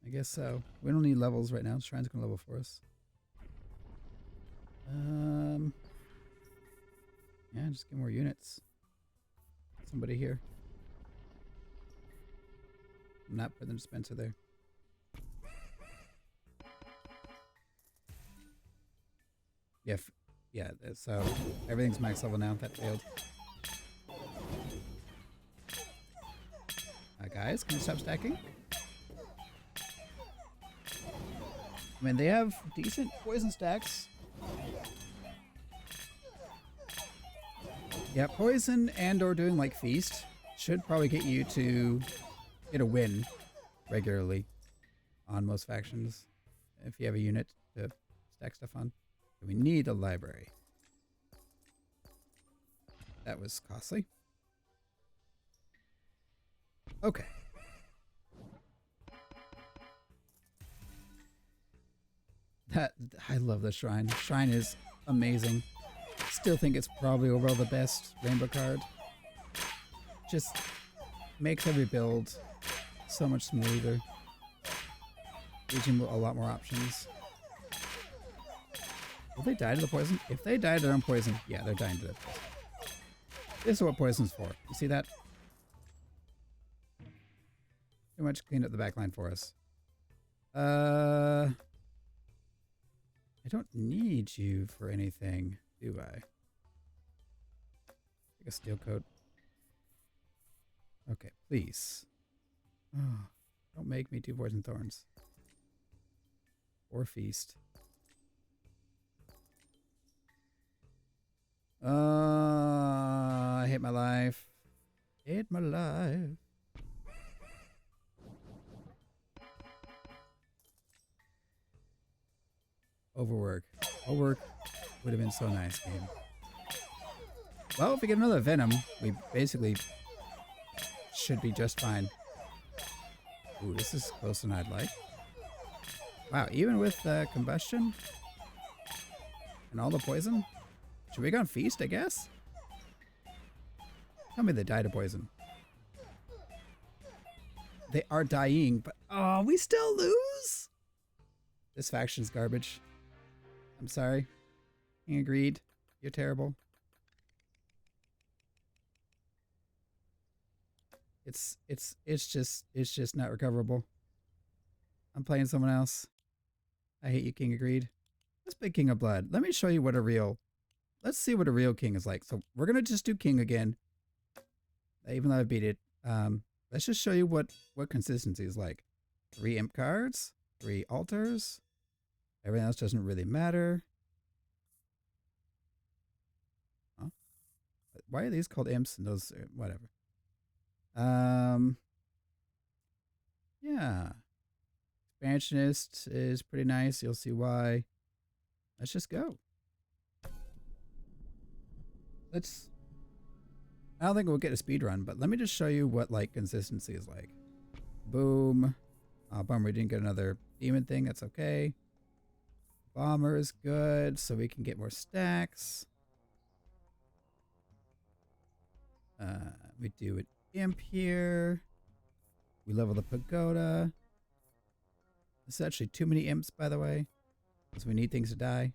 I guess so. We don't need levels right now. Shrine's gonna level for us. Yeah, just get more units. Somebody here. I'm not putting the dispenser there. Yeah, so everything's max level now. That failed. guys, can you stop stacking? I mean, they have decent poison stacks. Yeah, poison and or doing like feast should probably get you to get a win regularly on most factions if you have a unit to stack stuff on. We need a library. That was costly. Okay. I love the shrine. Shrine is amazing. Still think it's probably overall the best rainbow card. Just makes every build so much smoother. Gives you a lot more options. Will they die to the poison? If they die to their own poison, yeah, they're dying to their poison. This is what poison's for. You see that? Too much cleaned up the back line for us. I don't need you for anything, do I? Take a steel coat. Okay, please. Oh, don't make me do poison thorns. Or feast. I hate my life. Hate my life. Overwork. Overwork would have been so nice, game. Well, if we get another Venom, we basically should be just fine. Ooh, this is closer than I'd like. Wow, even with combustion and all the poison? Should we go on feast, I guess? Tell me they die to poison. They are dying, but oh, we still lose? This faction's garbage. I'm sorry. King agreed. You're terrible. It's just not recoverable. I'm playing someone else. I hate you, King agreed. Let's play King of Blood. Let me show you what a real... Let's see what a real king is like. So we're going to just do king again. Even though I beat it. Let's just show you what consistency is like. 3 imp cards. 3 altars. Everything else doesn't really matter. Huh? Why are these called imps and those... whatever. Yeah. Expansionist is pretty nice. You'll see why. Let's just go. I don't think we'll get a speed run, but let me just show you what like consistency is like. Boom. Oh, bummer we didn't get another demon thing. That's okay. Bomber is good, so we can get more stacks. We do an imp here. We level the pagoda. This is actually too many imps, by the way, because we need things to die.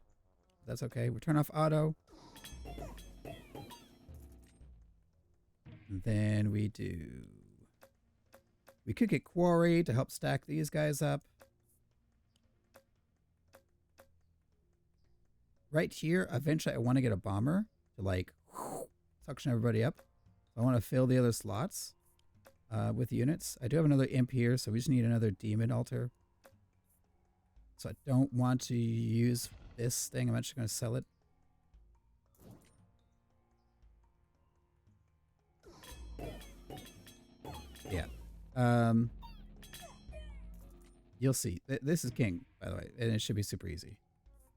That's okay. We turn off auto. And then we could get quarry to help stack these guys up. Right here, eventually I want to get a bomber to like suction everybody up. So I want to fill the other slots with units. I do have another imp here, so we just need another demon altar. So I don't want to use this thing. I'm actually going to sell it. Yeah. You'll see. This is king, by the way, and it should be super easy.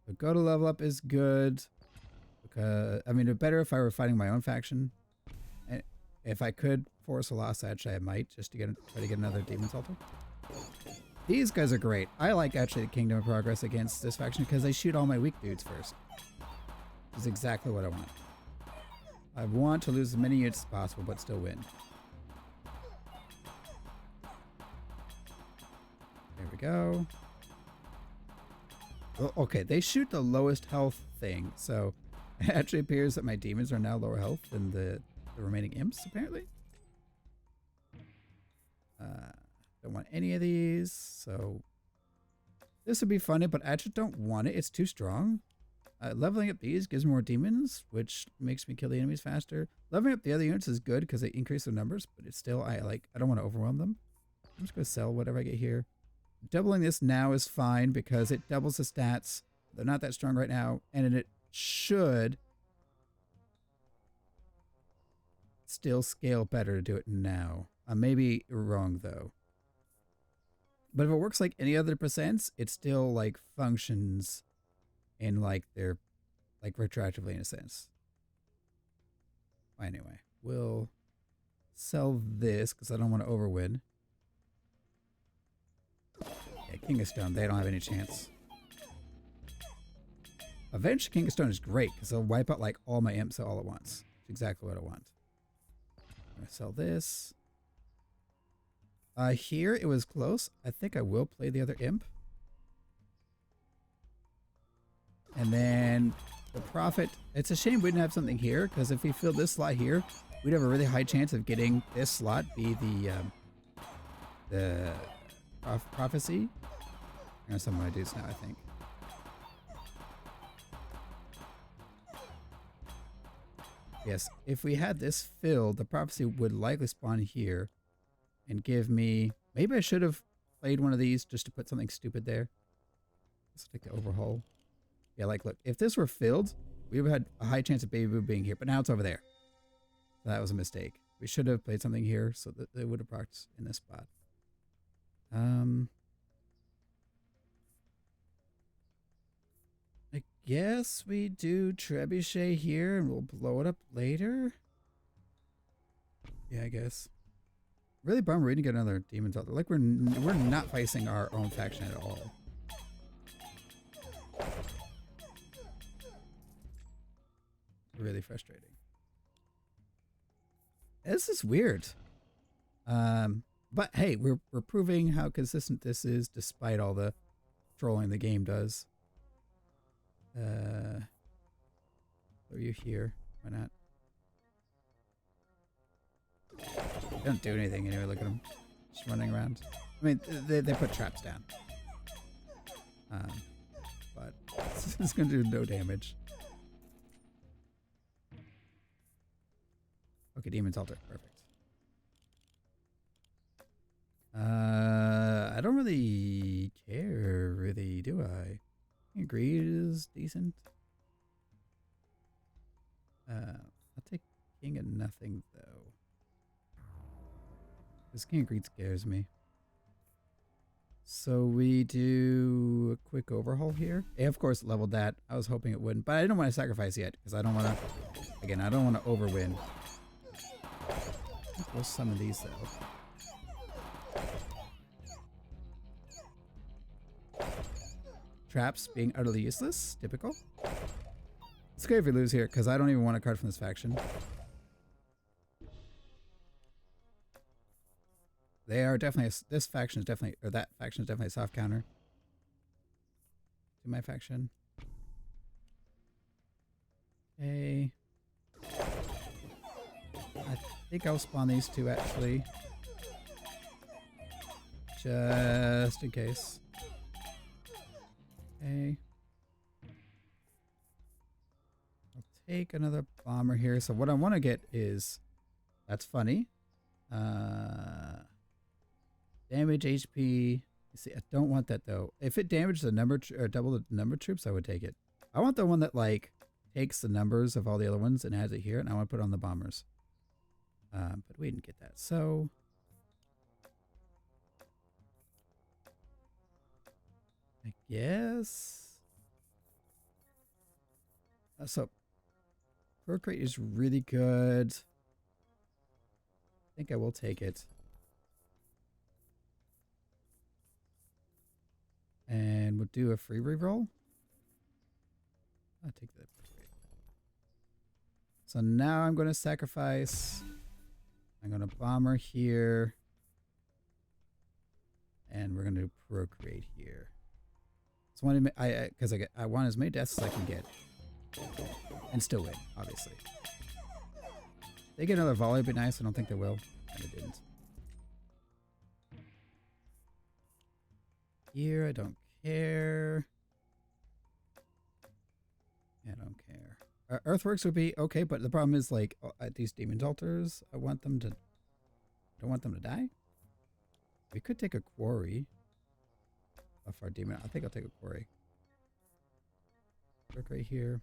But go to level up is good. Because, I mean, it'd be better if I were fighting my own faction. And if I could force a loss, actually I might, just to try to get another Demon's Altar. These guys are great. I like actually the Kingdom of Progress against this faction because they shoot all my weak dudes first. This is exactly what I want. I want to lose as many units as possible, but still win. There we go. Well, okay, they shoot the lowest health thing, so it actually appears that my demons are now lower health than the remaining imps, apparently. Don't want any of these, so this would be funny, but I actually don't want it. It's too strong. Leveling up these gives more demons, which makes me kill the enemies faster. Leveling up the other units is good because they increase their numbers, but it's still, I don't want to overwhelm them. I'm just going to sell whatever I get here. Doubling this now is fine because it doubles the stats. They're not that strong right now, and it should still scale better to do it now. I may be wrong though. But if it works like any other percents, it still like functions in like they're like retroactively in a sense. Anyway, we'll sell this because I don't want to overwin. Yeah, King of Stone, they don't have any chance. Avenged King of Stone is great because they'll wipe out like all my imps all at once. It's exactly what I want. I'm gonna sell this. Here it was close. I think I will play the other imp. And then the Prophet. It's a shame we didn't have something here because if we fill this slot here, we'd have a really high chance of getting this slot be the prophecy. I'm gonna sell my dudes now, I think. Yes, if we had this filled, the prophecy would likely spawn here and give me... Maybe I should have played one of these just to put something stupid there. Let's take the overhaul. Yeah, like, look, if this were filled, we would have had a high chance of Baby Boo being here, but now it's over there. So that was a mistake. We should have played something here so that they would have procced in this spot. I guess we do Trebuchet here and we'll blow it up later. Yeah, I guess. Really bummed we didn't get another Demon's Altar. Like we're not facing our own faction at all. Really frustrating. This is weird. But hey, we're proving how consistent this is despite all the trolling the game does. Are you here? Why not? They don't do anything anyway, look at them. Just running around. I mean, they put traps down. But it's gonna do no damage. Okay, Demon's Altar. Perfect. I don't really care, really, do I? Greed is decent. I'll take King of Nothing, though. This King of Greed scares me. So we do a quick overhaul here. Yeah, of course, leveled that. I was hoping it wouldn't, but I don't want to sacrifice yet, because I don't want to... Again, I don't want to overwin. We'll summon these, though. Traps being utterly useless. Typical. It's great if we lose here, because I don't even want a card from this faction. They are definitely... This faction is definitely... Or that faction is definitely a soft counter to my faction. Okay. I think I'll spawn these two, actually. Just in case. Okay. I'll take another bomber here. So what I want to get is... That's funny. Damage HP. See, I don't want that though. If it damaged the number or double the number of troops, I would take it. I want the one that like takes the numbers of all the other ones and adds it here, and I want to put it on the bombers. But we didn't get that, so I guess. So Procreate is really good. I think I will take it. And we'll do a free reroll. I'll take that. So now I'm going to sacrifice. I'm going to bomber here. And we're going to procreate here. So because I want as many deaths as I can get. And still win, obviously. If they get another volley, it'd be nice. I don't think they will. And they didn't. Here, I don't care. Earthworks would be okay, but the problem is like these demons altars. I want them to. Don't want them to die. We could take a quarry off our demon. I think I'll take a quarry. Work right here.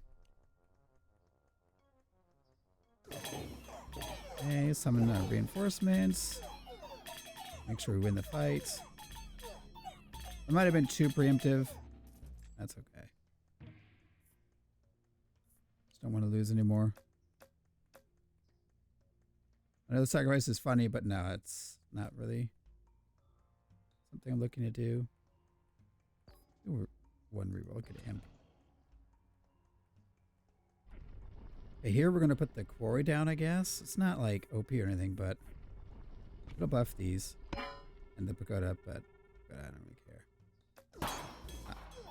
Okay, summon reinforcements. Make sure we win the fight. I might have been too preemptive. That's okay. Just don't want to lose anymore. I know the sacrifice is funny, but no, it's not really something I'm looking to do. Ooh, one reroll. Look at him. Okay, here we're going to put the quarry down, I guess. It's not like OP or anything, but it'll buff these and the pagoda, but I don't really care.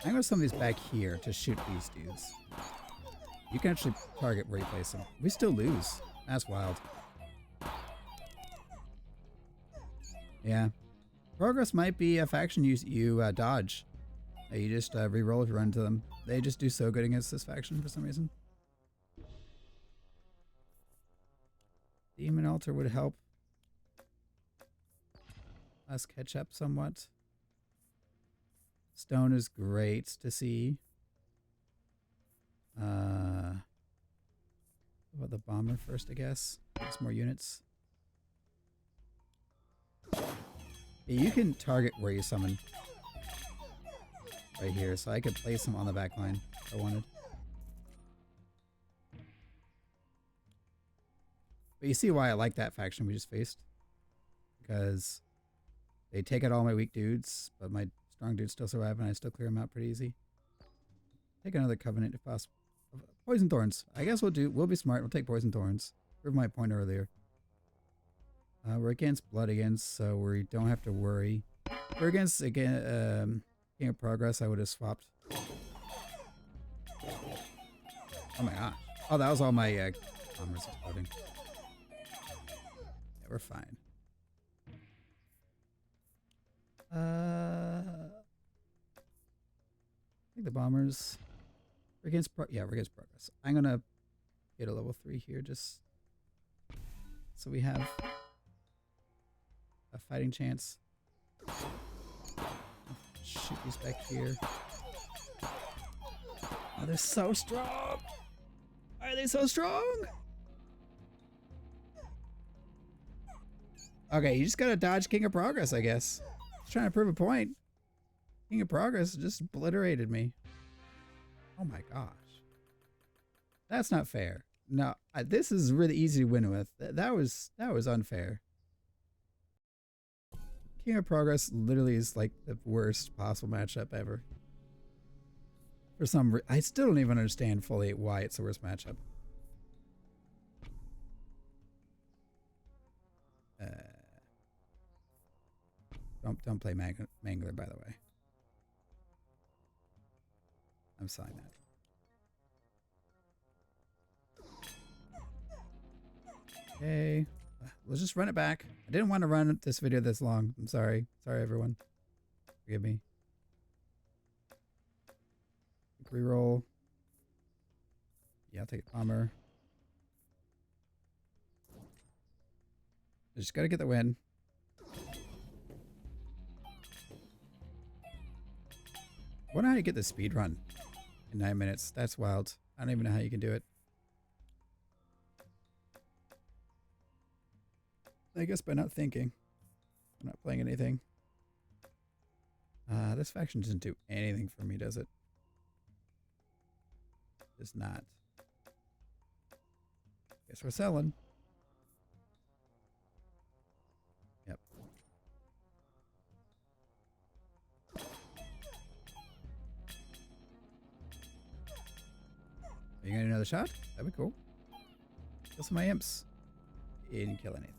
I'm going to summon these back here to shoot these dudes. You can actually target where you place them. We still lose. That's wild. Yeah. Progress might be a faction you dodge. You just reroll if you run into them. They just do so good against this faction for some reason. Demon Altar would help us catch up somewhat. Stone is great to see. How about the bomber first, I guess? Get more units. Yeah, you can target where you summon. Right here, so I could place them on the back line if I wanted. But you see why I like that faction we just faced. Because they take out all my weak dudes, but my strong dudes still survive and I still clear them out pretty easy. Take another covenant if possible. Poison Thorns. I guess we'll be smart. We'll take Poison Thorns. Prove my point earlier. We're against Blood Against, so we don't have to worry. We're against, again, King of Progress. I would have swapped. Oh my gosh. Oh, that was all my bombers exploding. Yeah, we're fine. I think the bombers. We're against we're against Progress. I'm gonna get a level 3 here just so we have a fighting chance. Shoot these back here. Oh, they're so strong! Why are they so strong? Okay, you just gotta dodge King of Progress, I guess. Just trying to prove a point. King of Progress just obliterated me. Oh my gosh. That's not fair. No, this is really easy to win with. That was unfair. King of Progress literally is like the worst possible matchup ever. For some reason, I still don't even understand fully why it's the worst matchup. Don't play Mangler, by the way. I'm saying that. Okay, let's just run it back. I didn't want to run this video this long. I'm sorry. Sorry, everyone. Forgive me. Reroll. Yeah, I'll take a bomber. I just gotta get the win. I wonder how you get the speed run in 9 minutes. That's wild. I don't even know how you can do it. I guess by not thinking. I'm not playing anything. This faction doesn't do anything for me, does it? Does not. Guess we're selling. Yep. Are you gonna do another shot? That'd be cool. Kill some of my imps. He didn't kill anything.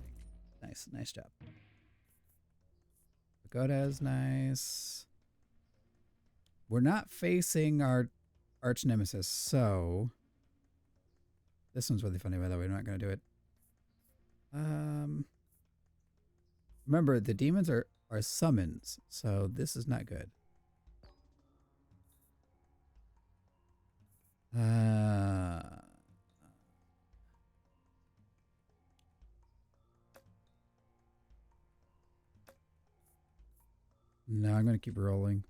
Nice, nice job. Pagoda's nice. We're not facing our arch nemesis, so this one's really funny, by the way. We're not gonna do it. Remember, the demons are summons, so this is not good. No, I'm going to keep rolling.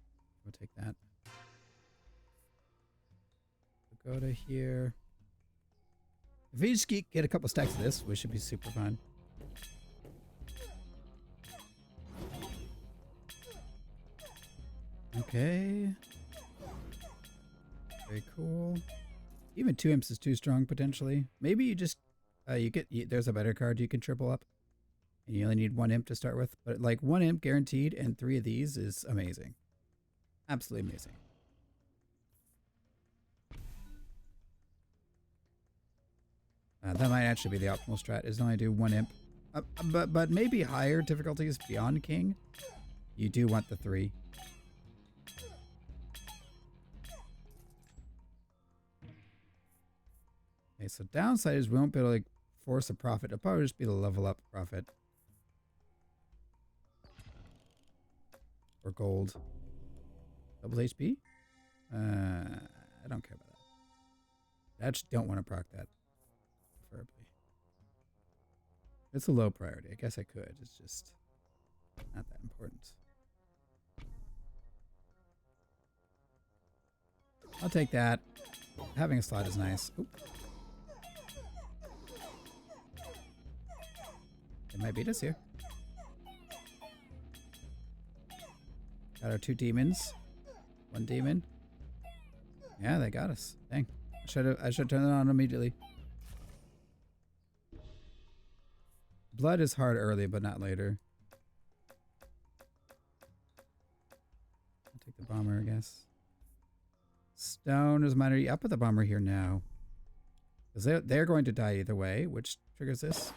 We'll take that. We'll go to here. If we just get a couple stacks of this, we should be super fine. Okay. Very cool. Even 2 imps is too strong potentially. Maybe you just there's a better card you can triple up. And you only need 1 imp to start with. But like 1 imp guaranteed and 3 of these is amazing. Absolutely amazing. That might actually be the optimal strat, is only do 1 imp. But maybe higher difficulties beyond king, you do want the 3. Okay, so downside is we won't be able to like, force a profit. It'll probably just be the level up profit. Or gold. Double HP? I don't care about that. I just don't want to proc that. Preferably. It's a low priority. I guess I could. It's just not that important. I'll take that. Having a slot is nice. Oop. They might beat us here. Got our 2 demons. 1 demon. Yeah, they got us. Dang. I should turn it on immediately. Blood is hard early, but not later. I'll take the bomber, I guess. Stone is minor. I'll put the bomber here now. Because they're going to die either way, which triggers this.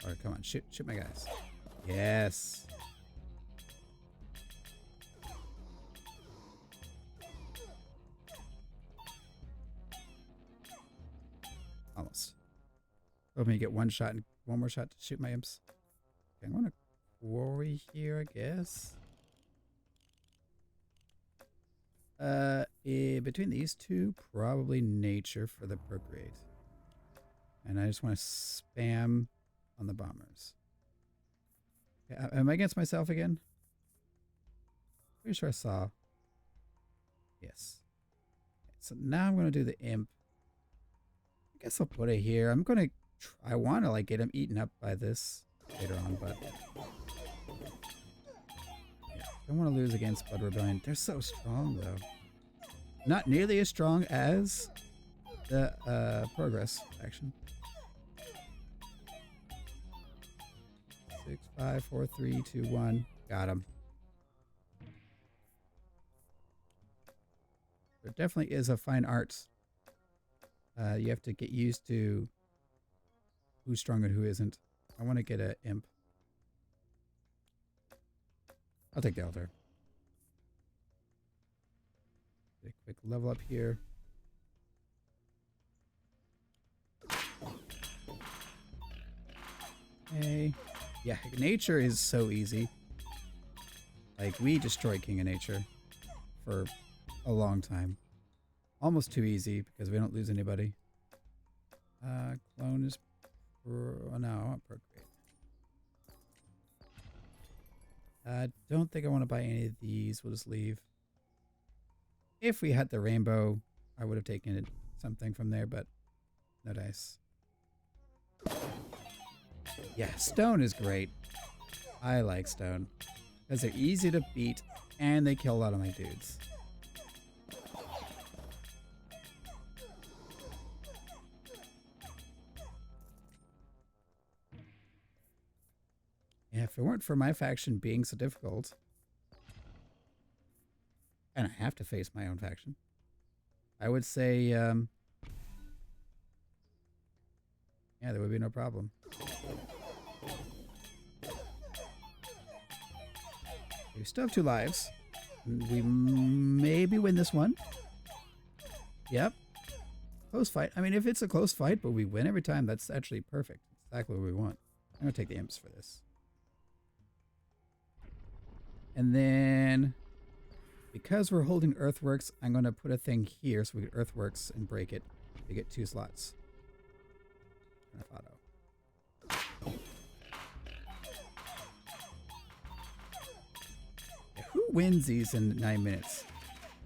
Alright, come on. Shoot my guys. Yes. Almost. Let me get 1 shot and 1 more shot to shoot my imps. Okay, I'm going to quarry here, I guess. Between these 2, probably nature for the procreate. And I just want to spam on the bombers. Okay, am I against myself again? Pretty sure I saw. Yes. Okay, so now I'm going to do the imp. I guess I'll put it here. I'm going to I want to like get him eaten up by this later on, but yeah, don't want to lose against Blood Rebellion. They're so strong though. Not nearly as strong as the Progress faction. 6, 5, 4, 3, 2, 1. Got him. There definitely is a fine art. You have to get used to who's strong and who isn't. I want to get an imp. I'll take the elder. Get a quick level up here. Okay. Yeah, nature is so easy. Like, we destroyed King of Nature for a long time. Almost too easy because we don't lose anybody. Clone is... Oh, no, I want procreate. I don't think I want to buy any of these. We'll just leave. If we had the rainbow, I would have taken it, something from there, but no dice. Yeah, stone is great. I like stone. Because they're easy to beat, and they kill a lot of my dudes. Yeah, if it weren't for my faction being so difficult, and I have to face my own faction, I would say, yeah, there would be no problem. We still have 2 lives. We maybe win this one. Yep. Close fight. I mean, if it's a close fight, but we win every time, that's actually perfect. Exactly what we want. I'm going to take the imps for this. And then, because we're holding Earthworks, I'm going to put a thing here so we get Earthworks and break it to get 2 slots. Auto. Yeah, who wins these in 9 minutes?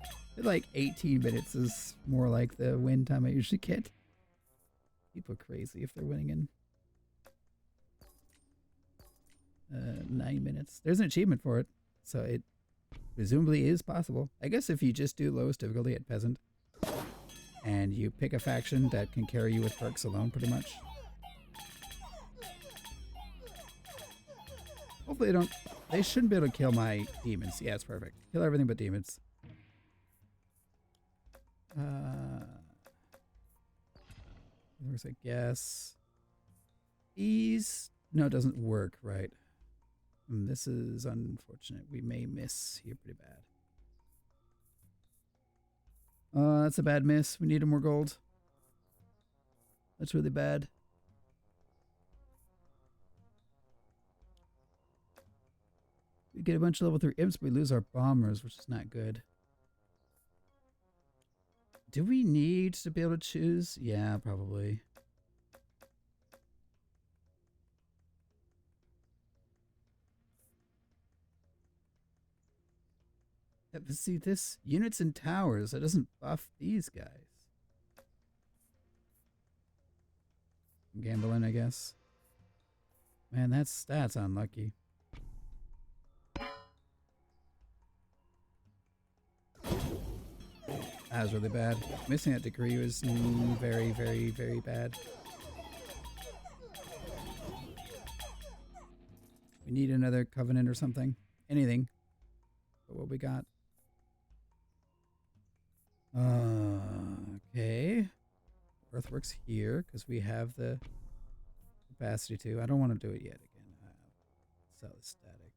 I feel like 18 minutes is more like the win time I usually get. People are crazy if they're winning in 9 minutes. There's an achievement for it, so it presumably is possible. I guess if you just do lowest difficulty at Peasant, and you pick a faction that can carry you with perks alone, pretty much. Hopefully they shouldn't be able to kill my demons. Yeah, it's perfect. Kill everything but demons. There's a guess. These... No, it doesn't work, right. This is unfortunate. We may miss here pretty bad. That's a bad miss. We need more gold. That's really bad. We get a bunch of level 3 imps, but we lose our bombers, which is not good. Do we need to be able to choose? Yeah, probably. Yeah, but see, this units and towers, it doesn't buff these guys. I'm gambling, I guess. Man, that's unlucky. That was really bad. Missing that degree was very, very, very bad. We need another covenant or something. Anything. But what we got? Okay. Earthworks here, because we have the capacity to. I don't want to do it yet again. Sell the static.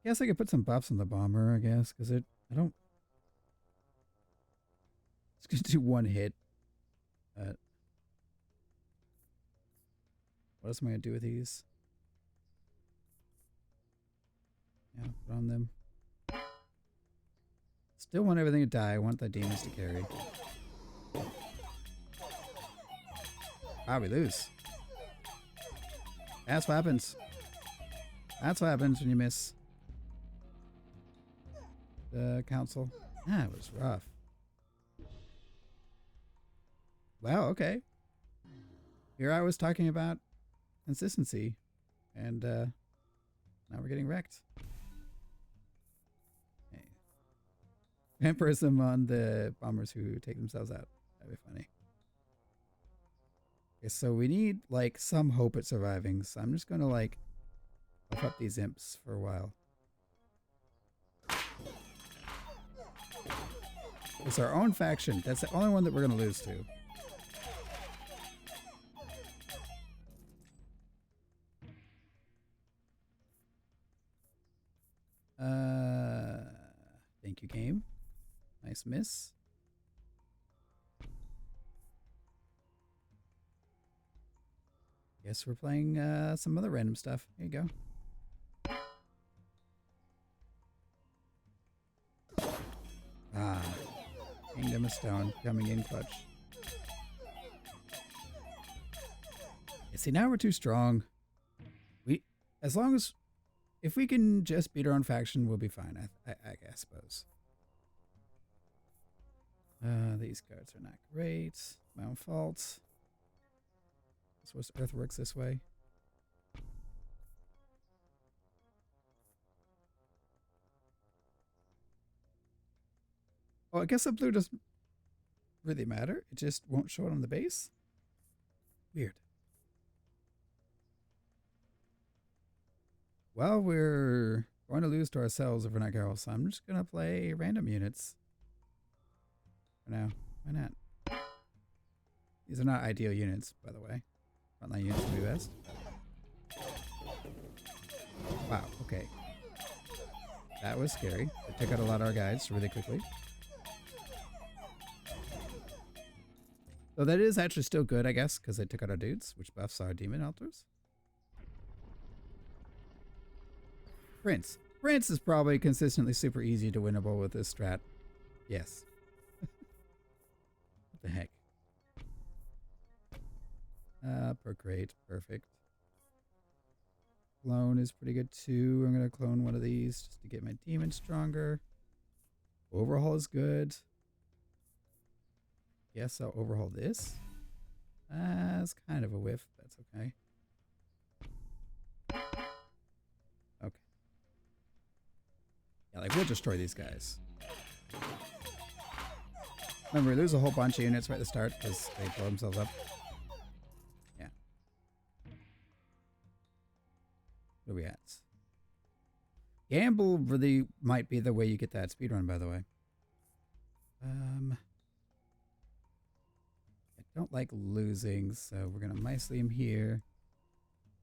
I guess I could put some buffs on the bomber, I guess, because I don't... It's going to do one hit. What else am I going to do with these? Yeah, put on them. Still want everything to die. I want the demons to carry. Ah, we lose. That's what happens. That's what happens when you miss the council. Ah, it was rough. Wow, okay. Here I was talking about consistency, and now we're getting wrecked. Okay. Vampirism on the bombers who take themselves out. That'd be funny. Okay, so we need, like, some hope at surviving, so I'm just gonna, like, buff up these imps for a while. It's our own faction. That's the only one that we're gonna lose to. Thank you, game. Nice miss. Guess we're playing some other random stuff. Here you go. Ah, Kingdom of Stone coming in clutch. Yeah, see, now we're too strong. As long as, if we can just beat our own faction, we'll be fine. I suppose. These cards are not great. My own fault. Suppose Earth works this way. Oh, I guess the blue doesn't really matter. It just won't show it on the base. Weird. Well, we're going to lose to ourselves if we're not careful, so I'm just going to play random units. For now. Why not? These are not ideal units, by the way. Frontline units would be best. Wow, okay. That was scary. It took out a lot of our guys really quickly. So that is actually still good, I guess, because they took out our dudes, which buffs our demon altars. Prince. Prince is probably consistently super easy to winnable with this strat. Yes. What the heck? Perk rate. Perfect. Clone is pretty good too. I'm going to clone one of these just to get my demon stronger. Overhaul is good. Yes, I'll overhaul this. It's kind of a whiff. That's okay. Okay. Yeah, like we'll destroy these guys. Remember, we lose a whole bunch of units right at the start because they blow themselves up. Yeah. Where are we at? Gamble really might be the way you get that speedrun, by the way. I don't like losing, so we're going to mycelium here.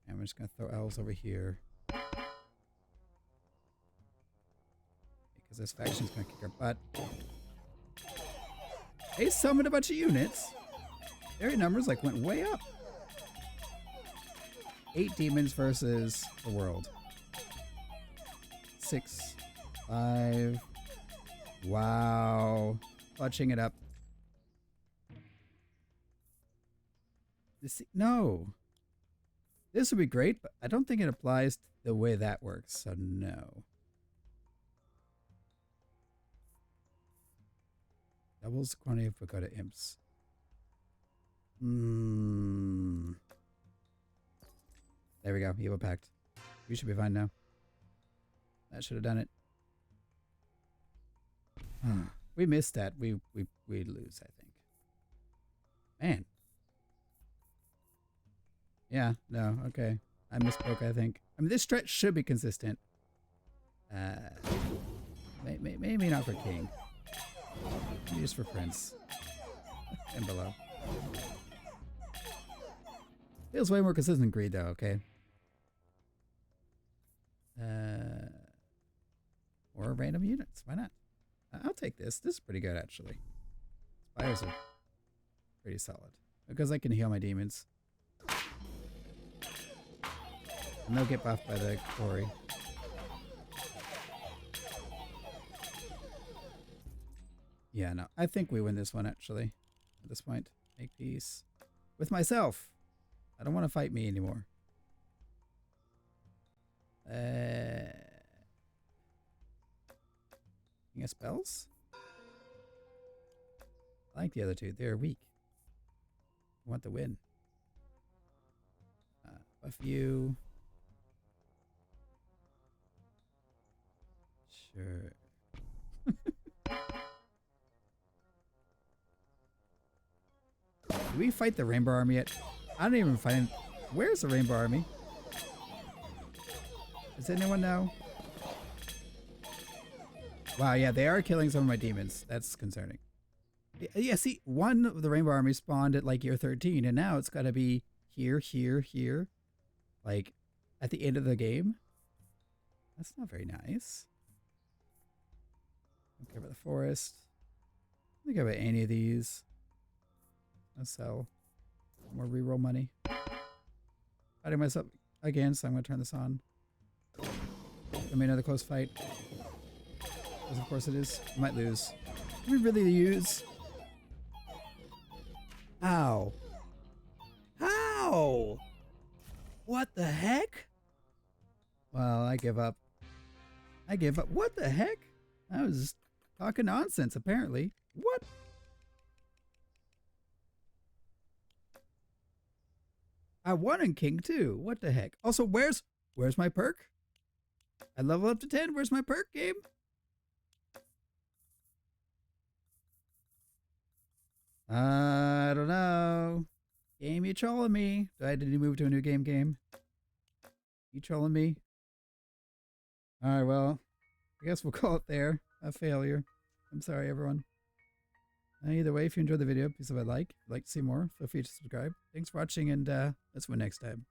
And we're just going to throw elves over here. Because this faction's going to kick our butt. They summoned a bunch of units. Their numbers like went way up. 8 demons versus the world. 6, 5. Wow. Clutching it up. No. This would be great, but I don't think it applies the way that works, so no. Doubles the quantity of Pagoda Imps. There we go. Evil Pact. We should be fine now. That should have done it. We missed that. We'd lose, I think. Man. Yeah, no, okay. I misspoke, I think. I mean, this stretch should be consistent. Maybe not for King. Maybe just for Prince. And below. Feels way more consistent than Greed, though, okay? Or random units. Why not? I'll take this. This is pretty good, actually. Spires are pretty solid. Because I can heal my demons. And they'll get buffed by the quarry. Yeah, no. I think we win this one, actually. At this point. Make peace. With myself. I don't want to fight me anymore. You got spells? I like the other two. They're weak. I want the win. Buff you. Sure. Do we fight the Rainbow Army yet? I don't even find... Where's the Rainbow Army? Does anyone know? Wow, yeah, they are killing some of my demons. That's concerning. Yeah, see, one of the Rainbow Army spawned at like year 13, and now it's got to be here, here, here. Like, at the end of the game. That's not very nice. Don't care about the forest. Don't care about any of these. I'll sell more reroll money. Fighting myself again, so I'm going to turn this on. I mean, another close fight. Because of course it is. I might lose. Can we really use? Ow. How? What the heck? Well, I give up. I give up. What the heck? I was just talking nonsense, apparently. What? I won in King too. What the heck? Also, where's my perk? I level up to 10. Where's my perk, game? I don't know. Game, you trolling me. Did you move to a new game? You trolling me? Alright, well, I guess we'll call it there. A failure. I'm sorry, everyone. Either way, if you enjoyed the video, please leave a like. If you'd like to see more, feel free to subscribe. Thanks for watching, and let's win next time.